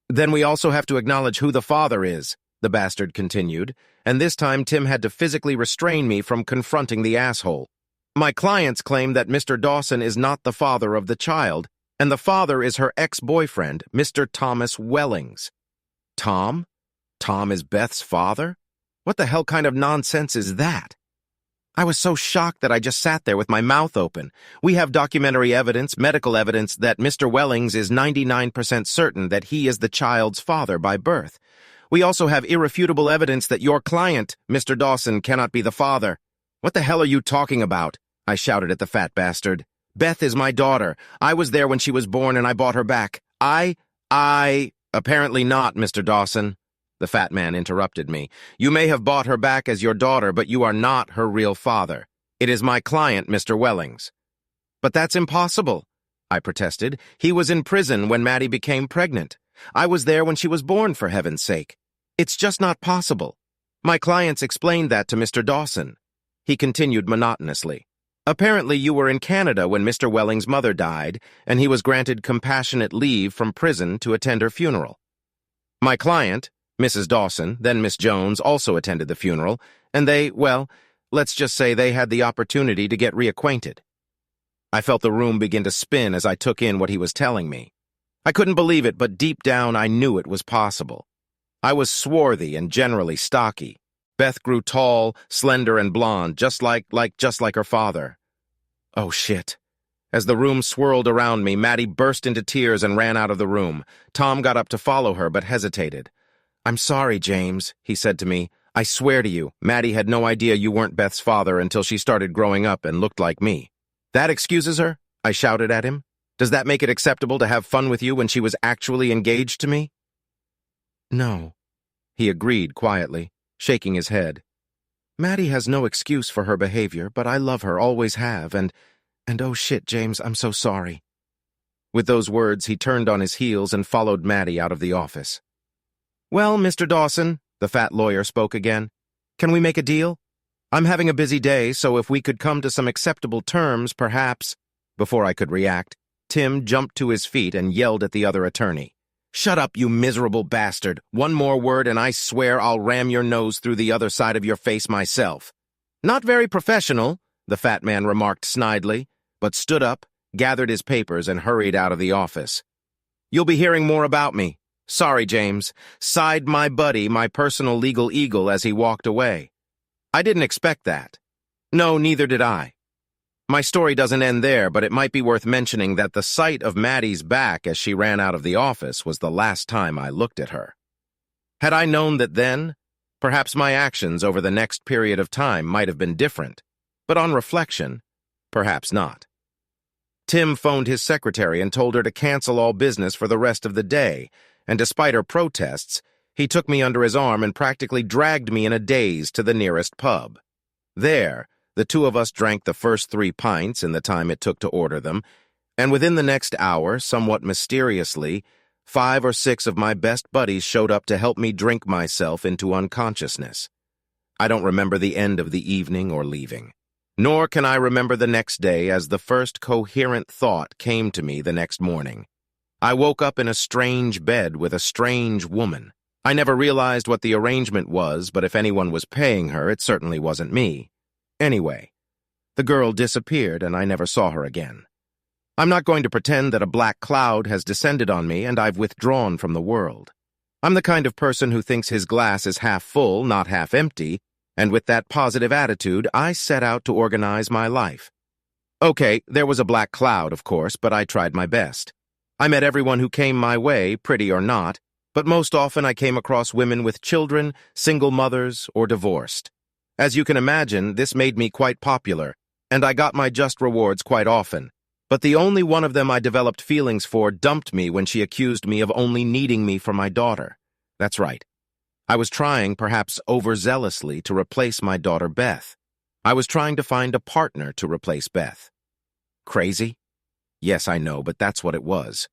"Then we also have to acknowledge who the father is," the bastard continued, and this time Tim had to physically restrain me from confronting the asshole. "My clients claim that Mr. Dawson is not the father of the child, and the father is her ex-boyfriend, Mr. Thomas Wellings." "Tom? Tom is Beth's father? What the hell kind of nonsense is that?" I was so shocked that I just sat there with my mouth open. "We have documentary evidence, medical evidence, that Mr. Wellings is 99% certain that he is the child's father by birth. We also have irrefutable evidence that your client, Mr. Dawson, cannot be the father." "What the hell are you talking about?" I shouted at the fat bastard. "Beth is my daughter. I was there when she was born and I bought her back. Apparently not, Mr. Dawson." The fat man interrupted me. "You may have bought her back as your daughter, but you are not her real father. It is my client, Mr. Wellings." "But that's impossible," I protested. "He was in prison when Maddie became pregnant. I was there when she was born, for heaven's sake. It's just not possible." My clients explained that to Mr. Dawson. He continued monotonously. "Apparently you were in Canada when Mr. Wellings' mother died, and he was granted compassionate leave from prison to attend her funeral. My client, Mrs. Dawson, then Miss Jones, also attended the funeral, and they, well, let's just say they had the opportunity to get reacquainted." I felt the room begin to spin as I took in what he was telling me. I couldn't believe it, but deep down I knew it was possible. I was swarthy and generally stocky. Beth grew tall, slender, and blonde, just like her father. Oh, shit. As the room swirled around me, Maddie burst into tears and ran out of the room. Tom got up to follow her, but hesitated. "I'm sorry, James," he said to me. "I swear to you, Maddie had no idea you weren't Beth's father until she started growing up and looked like me." "That excuses her?" I shouted at him. "Does that make it acceptable to have fun with you when she was actually engaged to me?" "No," he agreed quietly, shaking his head. "Maddie has no excuse for her behavior, but I love her, always have, and oh shit, James, I'm so sorry." With those words, he turned on his heels and followed Maddie out of the office. "Well, Mr. Dawson," the fat lawyer spoke again, "can we make a deal? I'm having a busy day, so if we could come to some acceptable terms, perhaps—" Before I could react, Tim jumped to his feet and yelled at the other attorney. "Shut up, you miserable bastard. One more word and I swear I'll ram your nose through the other side of your face myself." "Not very professional," the fat man remarked snidely, but stood up, gathered his papers, and hurried out of the office. "You'll be hearing more about me. Sorry, James," sighed my buddy, my personal legal eagle, as he walked away. I didn't expect that. No, neither did I. My story doesn't end there, but it might be worth mentioning that the sight of Maddie's back as she ran out of the office was the last time I looked at her. Had I known that then, perhaps my actions over the next period of time might have been different, but on reflection, perhaps not. Tim phoned his secretary and told her to cancel all business for the rest of the day, and despite her protests, he took me under his arm and practically dragged me in a daze to the nearest pub. There, the two of us drank the first 3 pints in the time it took to order them, and within the next hour, somewhat mysteriously, 5 or 6 of my best buddies showed up to help me drink myself into unconsciousness. I don't remember the end of the evening or leaving. Nor can I remember the next day, as the first coherent thought came to me the next morning. I woke up in a strange bed with a strange woman. I never realized what the arrangement was, but if anyone was paying her, it certainly wasn't me. Anyway, the girl disappeared and I never saw her again. I'm not going to pretend that a black cloud has descended on me and I've withdrawn from the world. I'm the kind of person who thinks his glass is half full, not half empty, and with that positive attitude, I set out to organize my life. Okay, there was a black cloud, of course, but I tried my best. I met everyone who came my way, pretty or not, but most often I came across women with children, single mothers, or divorced. As you can imagine, this made me quite popular, and I got my just rewards quite often. But the only one of them I developed feelings for dumped me when she accused me of only needing me for my daughter. That's right. I was trying, perhaps overzealously, to replace my daughter Beth. I was trying to find a partner to replace Beth. Crazy? Yes, I know, but that's what it was.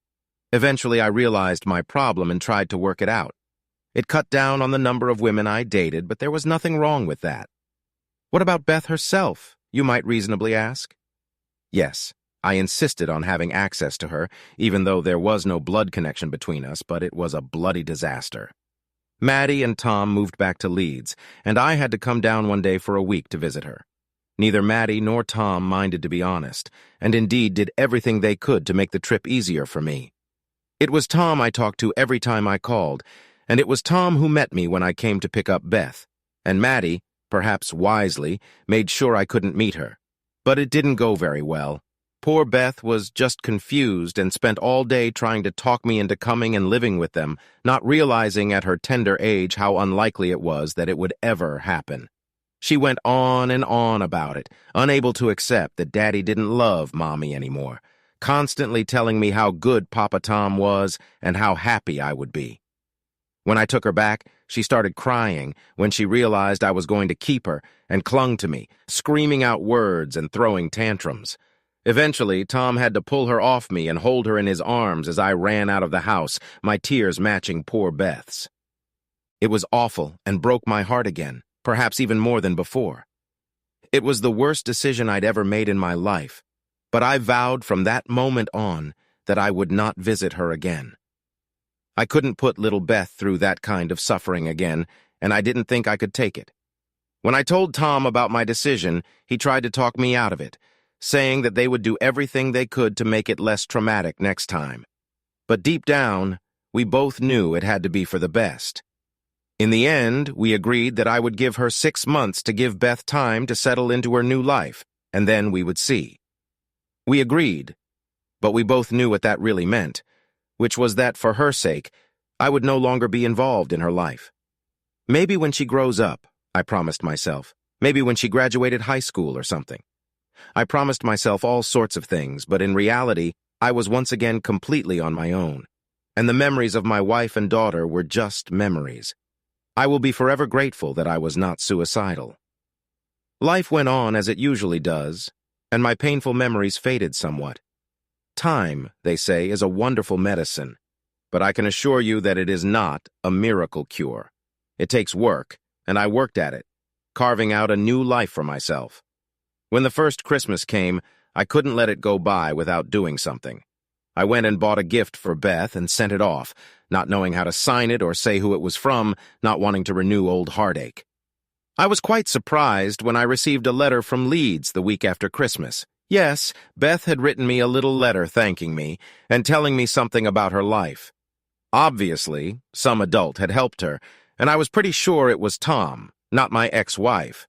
Eventually, I realized my problem and tried to work it out. It cut down on the number of women I dated, but there was nothing wrong with that. What about Beth herself, you might reasonably ask? Yes, I insisted on having access to her, even though there was no blood connection between us, but it was a bloody disaster. Maddie and Tom moved back to Leeds, and I had to come down one day for a week to visit her. Neither Maddie nor Tom minded, to be honest, and indeed did everything they could to make the trip easier for me. It was Tom I talked to every time I called, and it was Tom who met me when I came to pick up Beth, and Maddie, perhaps wisely, made sure I couldn't meet her. But it didn't go very well. Poor Beth was just confused and spent all day trying to talk me into coming and living with them, not realizing at her tender age how unlikely it was that it would ever happen. She went on and on about it, unable to accept that Daddy didn't love Mommy anymore, constantly telling me how good Papa Tom was and how happy I would be. When I took her back, she started crying when she realized I was going to keep her and clung to me, screaming out words and throwing tantrums. Eventually, Tom had to pull her off me and hold her in his arms as I ran out of the house, my tears matching poor Beth's. It was awful and broke my heart again, perhaps even more than before. It was the worst decision I'd ever made in my life, but I vowed from that moment on that I would not visit her again. I couldn't put little Beth through that kind of suffering again, and I didn't think I could take it. When I told Tom about my decision, he tried to talk me out of it, saying that they would do everything they could to make it less traumatic next time. But deep down, we both knew it had to be for the best. In the end, we agreed that I would give her 6 months to give Beth time to settle into her new life, and then we would see. We agreed, but we both knew what that really meant, which was that for her sake, I would no longer be involved in her life. Maybe when she grows up, I promised myself. Maybe when she graduated high school or something. I promised myself all sorts of things, but in reality, I was once again completely on my own, and the memories of my wife and daughter were just memories. I will be forever grateful that I was not suicidal. Life went on as it usually does, and my painful memories faded somewhat. Time, they say, is a wonderful medicine, but I can assure you that it is not a miracle cure. It takes work, and I worked at it, carving out a new life for myself. When the first Christmas came, I couldn't let it go by without doing something. I went and bought a gift for Beth and sent it off, not knowing how to sign it or say who it was from, not wanting to renew old heartache. I was quite surprised when I received a letter from Leeds the week after Christmas. Yes, Beth had written me a little letter thanking me and telling me something about her life. Obviously, some adult had helped her, and I was pretty sure it was Tom, not my ex-wife.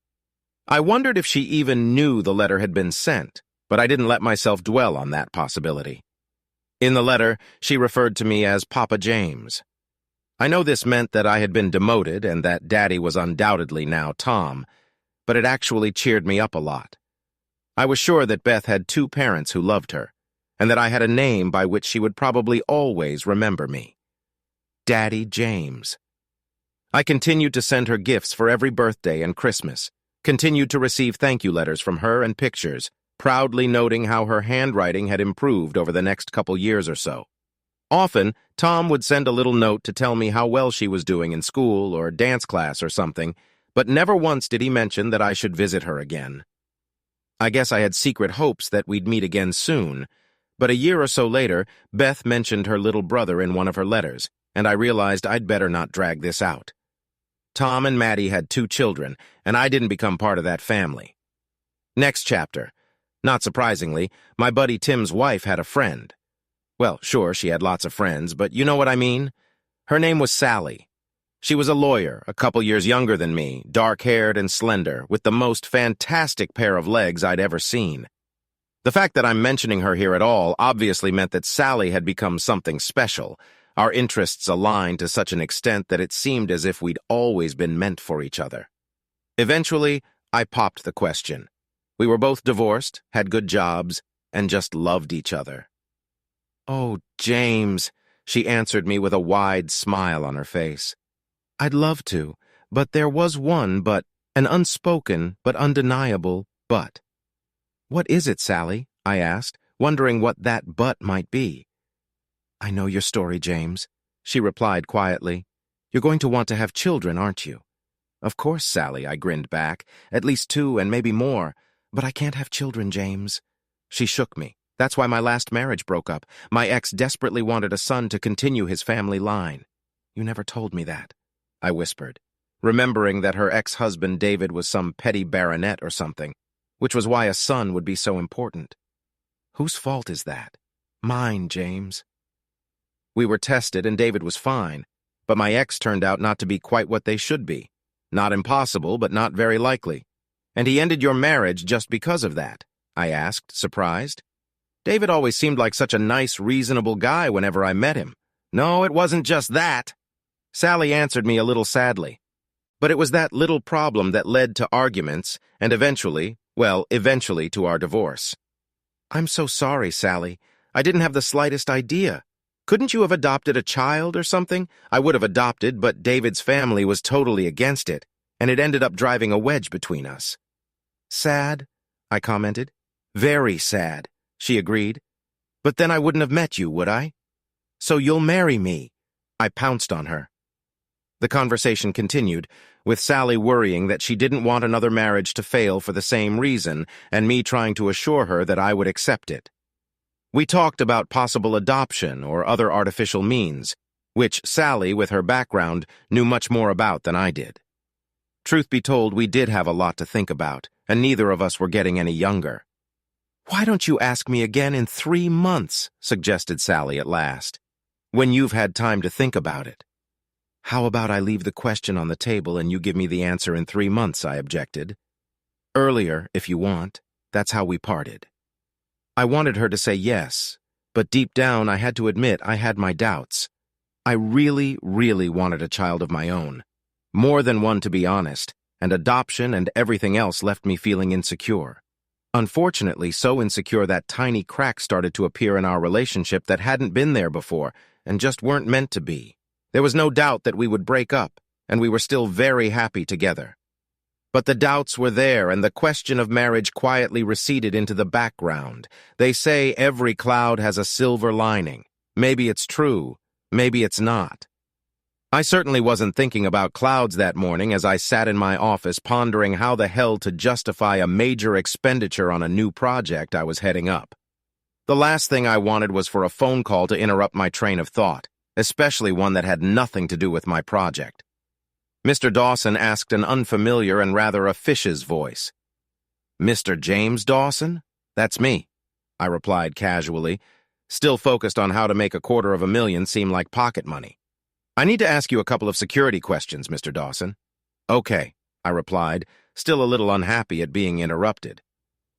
I wondered if she even knew the letter had been sent, but I didn't let myself dwell on that possibility. In the letter, she referred to me as Papa James. I know this meant that I had been demoted and that Daddy was undoubtedly now Tom, but it actually cheered me up a lot. I was sure that Beth had two parents who loved her, and that I had a name by which she would probably always remember me. Daddy James. I continued to send her gifts for every birthday and Christmas, continued to receive thank you letters from her and pictures, proudly noting how her handwriting had improved over the next couple years or so. Often, Tom would send a little note to tell me how well she was doing in school or dance class or something, but never once did he mention that I should visit her again. I guess I had secret hopes that we'd meet again soon, but a year or so later, Beth mentioned her little brother in one of her letters, and I realized I'd better not drag this out. Tom and Maddie had two children, and I didn't become part of that family. Next chapter. Not surprisingly, my buddy Tim's wife had a friend. Well, sure, she had lots of friends, but you know what I mean? Her name was Sally. She was a lawyer, a couple years younger than me, dark-haired and slender, with the most fantastic pair of legs I'd ever seen. The fact that I'm mentioning her here at all obviously meant that Sally had become something special, our interests aligned to such an extent that it seemed as if we'd always been meant for each other. Eventually, I popped the question. We were both divorced, had good jobs, and just loved each other. "Oh, James," she answered me with a wide smile on her face. "I'd love to, but there was one but, an unspoken but undeniable but." "What is it, Sally?" I asked, wondering what that but might be. "I know your story, James," she replied quietly. "You're going to want to have children, aren't you?" "Of course, Sally," I grinned back. "At least 2 and maybe more. But I can't have children, James." She shook me. "That's why my last marriage broke up. My ex desperately wanted a son to continue his family line." "You never told me that," I whispered, remembering that her ex-husband David was some petty baronet or something, which was why a son would be so important. "Whose fault is that?" "Mine, James." We were tested and David was fine, but my ex turned out not to be quite what they should be. Not impossible, but not very likely. "And he ended your marriage just because of that?" I asked, surprised. "David always seemed like such a nice, reasonable guy whenever I met him." "No, it wasn't just that." Sally answered me a little sadly. "But it was that little problem that led to arguments and eventually to our divorce." "I'm so sorry, Sally. I didn't have the slightest idea. Couldn't you have adopted a child or something?" "I would have adopted, but David's family was totally against it, and it ended up driving a wedge between us." "Sad," I commented. "Very sad," she agreed. "But then I wouldn't have met you, would I?" "So you'll marry me." I pounced on her. The conversation continued, with Sally worrying that she didn't want another marriage to fail for the same reason, and me trying to assure her that I would accept it. We talked about possible adoption or other artificial means, which Sally, with her background, knew much more about than I did. Truth be told, we did have a lot to think about, and neither of us were getting any younger. "Why don't you ask me again in 3 months?" suggested Sally at last. "When you've had time to think about it." "How about I leave the question on the table and you give me the answer in 3 months," I objected. "Earlier, if you want. That's how we parted." I wanted her to say yes, but deep down I had to admit I had my doubts. I really, really wanted a child of my own. More than one, to be honest, and adoption and everything else left me feeling insecure. Unfortunately, so insecure that tiny cracks started to appear in our relationship that hadn't been there before and just weren't meant to be. There was no doubt that we would break up, and we were still very happy together. But the doubts were there, and the question of marriage quietly receded into the background. They say every cloud has a silver lining. Maybe it's true, maybe it's not. I certainly wasn't thinking about clouds that morning as I sat in my office pondering how the hell to justify a major expenditure on a new project I was heading up. The last thing I wanted was for a phone call to interrupt my train of thought, especially one that had nothing to do with my project. Mr. Dawson asked an unfamiliar and rather officious voice. "Mr. James Dawson?" That's me, I replied casually, still focused on how to make $250,000 seem like pocket money. I need to ask you a couple of security questions, Mr. Dawson. Okay, I replied, still a little unhappy at being interrupted.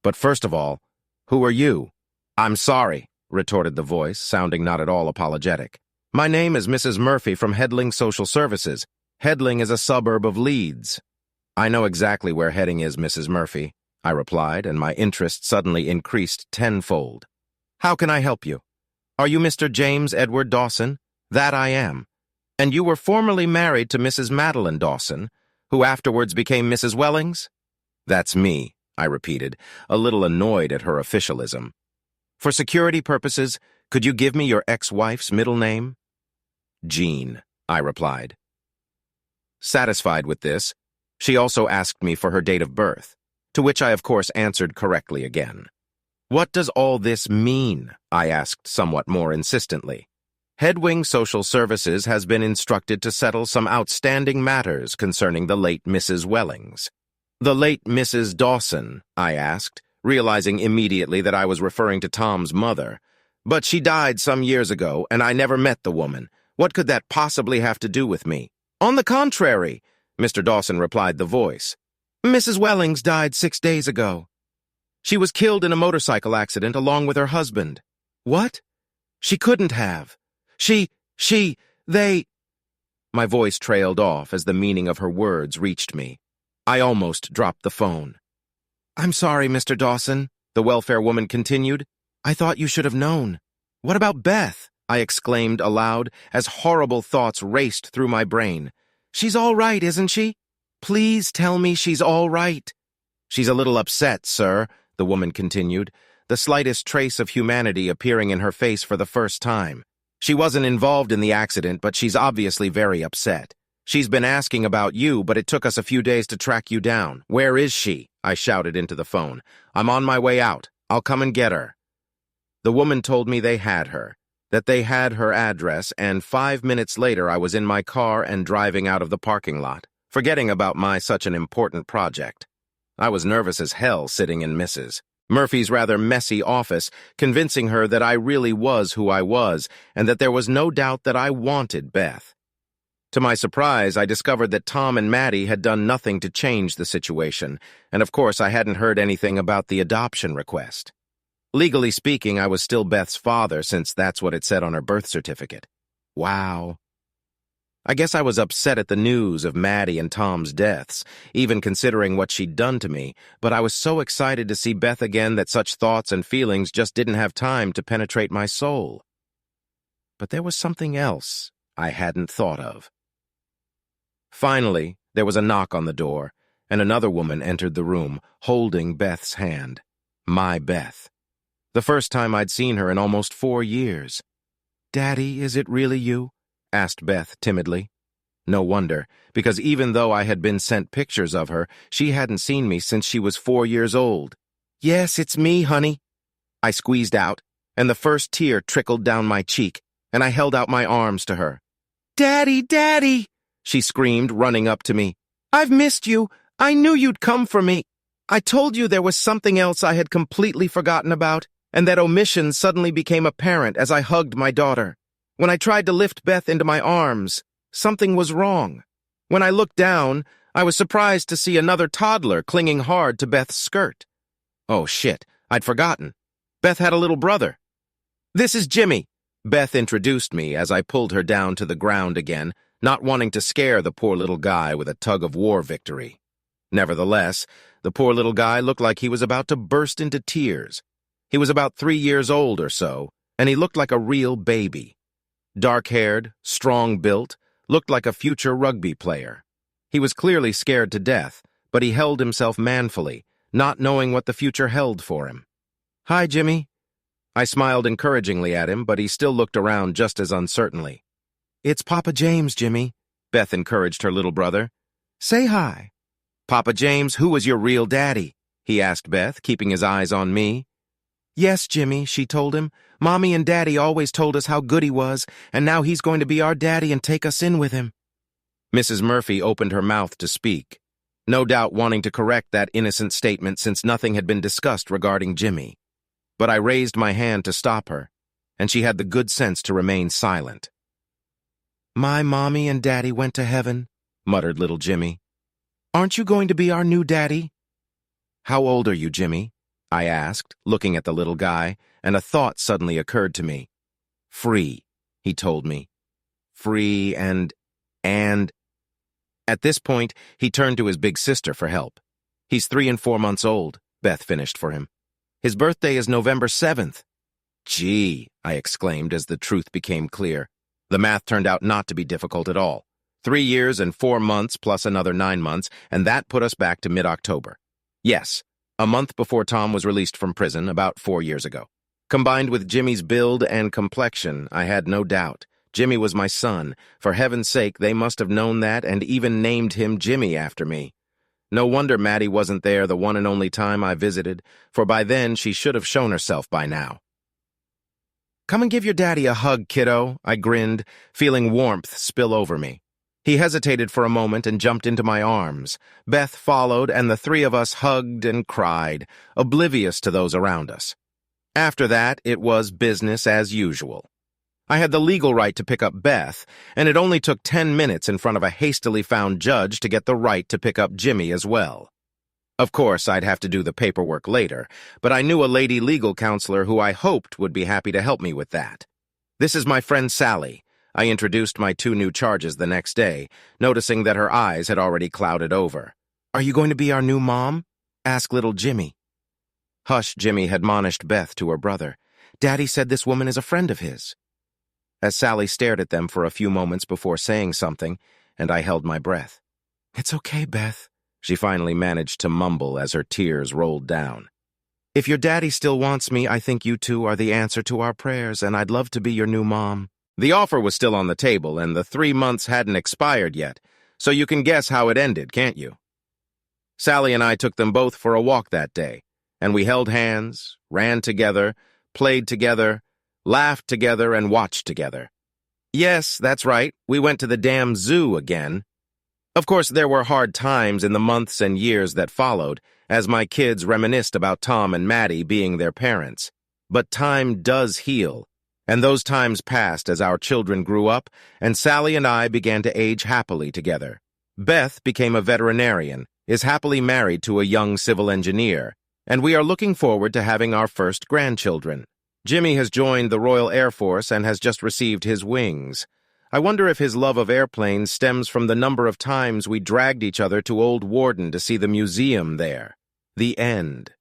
But first of all, who are you? I'm sorry, retorted the voice, sounding not at all apologetic. My name is Mrs. Murphy from Headling Social Services. Headling is a suburb of Leeds. I know exactly where Heading is, Mrs. Murphy, I replied, and my interest suddenly increased tenfold. How can I help you? Are you Mr. James Edward Dawson? That I am. And you were formerly married to Mrs. Madeline Dawson, who afterwards became Mrs. Wellings? That's me, I repeated, a little annoyed at her officialism. For security purposes, could you give me your ex-wife's middle name? Jean, I replied. Satisfied with this, she also asked me for her date of birth, to which I of course answered correctly again. What does all this mean? I asked somewhat more insistently. Headwing Social Services has been instructed to settle some outstanding matters concerning the late Mrs. Wellings. The late Mrs. Dawson, I asked, realizing immediately that I was referring to Tom's mother. But she died some years ago, and I never met the woman. What could that possibly have to do with me? On the contrary, Mr. Dawson replied the voice. Mrs. Wellings died 6 days ago. She was killed in a motorcycle accident along with her husband. What? She couldn't have. They... My voice trailed off as the meaning of her words reached me. I almost dropped the phone. I'm sorry, Mr. Dawson, the welfare woman continued. I thought you should have known. What about Beth? I exclaimed aloud as horrible thoughts raced through my brain. She's all right, isn't she? Please tell me she's all right. She's a little upset, sir, the woman continued, the slightest trace of humanity appearing in her face for the first time. She wasn't involved in the accident, but she's obviously very upset. She's been asking about you, but it took us a few days to track you down. Where is she? I shouted into the phone. I'm on my way out. I'll come and get her. The woman told me they had her, that they had her address, and 5 minutes later I was in my car and driving out of the parking lot, forgetting about my such an important project. I was nervous as hell sitting in Mrs. Murphy's rather messy office, convincing her that I really was who I was, and that there was no doubt that I wanted Beth. To my surprise, I discovered that Tom and Maddie had done nothing to change the situation, and of course I hadn't heard anything about the adoption request. Legally speaking, I was still Beth's father, since that's what it said on her birth certificate. Wow. I guess I was upset at the news of Maddie and Tom's deaths, even considering what she'd done to me, but I was so excited to see Beth again that such thoughts and feelings just didn't have time to penetrate my soul. But there was something else I hadn't thought of. Finally, there was a knock on the door, and another woman entered the room, holding Beth's hand. My Beth. The first time I'd seen her in almost 4 years. Daddy, is it really you? Asked Beth timidly. No wonder, because even though I had been sent pictures of her, she hadn't seen me since she was 4 years old. Yes, it's me, honey. I squeezed out, and the first tear trickled down my cheek, and I held out my arms to her. Daddy, Daddy! She screamed, running up to me. I've missed you. I knew you'd come for me. I told you there was something else I had completely forgotten about, and that omission suddenly became apparent as I hugged my daughter. When I tried to lift Beth into my arms, something was wrong. When I looked down, I was surprised to see another toddler clinging hard to Beth's skirt. Oh, shit, I'd forgotten. Beth had a little brother. This is Jimmy, Beth introduced me as I pulled her down to the ground again, not wanting to scare the poor little guy with a tug-of-war victory. Nevertheless, the poor little guy looked like he was about to burst into tears. He was about 3 years old or so, and he looked like a real baby. Dark-haired, strong-built, looked like a future rugby player. He was clearly scared to death, but he held himself manfully, not knowing what the future held for him. Hi, Jimmy. I smiled encouragingly at him, but he still looked around just as uncertainly. It's Papa James, Jimmy, Beth encouraged her little brother. Say hi. Papa James, who was your real daddy? He asked Beth, keeping his eyes on me. Yes, Jimmy, she told him. Mommy and Daddy always told us how good he was, and now he's going to be our daddy and take us in with him. Mrs. Murphy opened her mouth to speak, no doubt wanting to correct that innocent statement since nothing had been discussed regarding Jimmy. but I raised my hand to stop her, and she had the good sense to remain silent. "My mommy and daddy went to heaven," muttered little Jimmy. "Aren't you going to be our new daddy?" "How old are you, Jimmy?" I asked, looking at the little guy, and a thought suddenly occurred to me. "Free," he told me. "Free and... At this point, he turned to his big sister for help. "He's 3 and 4 months old," Beth finished for him. "His birthday is November 7th. "Gee," I exclaimed as the truth became clear. The math turned out not to be difficult at all. 3 years and 4 months plus another 9 months, and that put us back to mid-October. Yes, a month before Tom was released from prison about 4 years ago. Combined with Jimmy's build and complexion, I had no doubt. Jimmy was my son. For heaven's sake, they must have known that and even named him Jimmy after me. No wonder Maddie wasn't there the one and only time I visited, for by then she should have shown herself by now. "Come and give your daddy a hug, kiddo," I grinned, feeling warmth spill over me. He hesitated for a moment and jumped into my arms. Beth followed, and the 3 of us hugged and cried, oblivious to those around us. After that, it was business as usual. I had the legal right to pick up Beth, and it only took 10 minutes in front of a hastily found judge to get the right to pick up Jimmy as well. Of course, I'd have to do the paperwork later, but I knew a lady legal counselor who I hoped would be happy to help me with that. "This is my friend Sally." I introduced my 2 new charges the next day, noticing that her eyes had already clouded over. "Are you going to be our new mom?" asked little Jimmy. "Hush," Jimmy admonished Beth to her brother. "Daddy said this woman is a friend of his." As Sally stared at them for a few moments before saying something, and I held my breath. "It's okay, Beth," she finally managed to mumble as her tears rolled down. "If your daddy still wants me, I think you two are the answer to our prayers, and I'd love to be your new mom." The offer was still on the table, and the 3 months hadn't expired yet, so you can guess how it ended, can't you? Sally and I took them both for a walk that day, and we held hands, ran together, played together, laughed together, and watched together. Yes, that's right, we went to the damn zoo again. Of course, there were hard times in the months and years that followed, as my kids reminisced about Tom and Maddie being their parents. But time does heal, and those times passed as our children grew up, and Sally and I began to age happily together. Beth became a veterinarian, is happily married to a young civil engineer, and we are looking forward to having our first grandchildren. Jimmy has joined the Royal Air Force and has just received his wings. I wonder if his love of airplanes stems from the number of times we dragged each other to Old Warden to see the museum there. The end.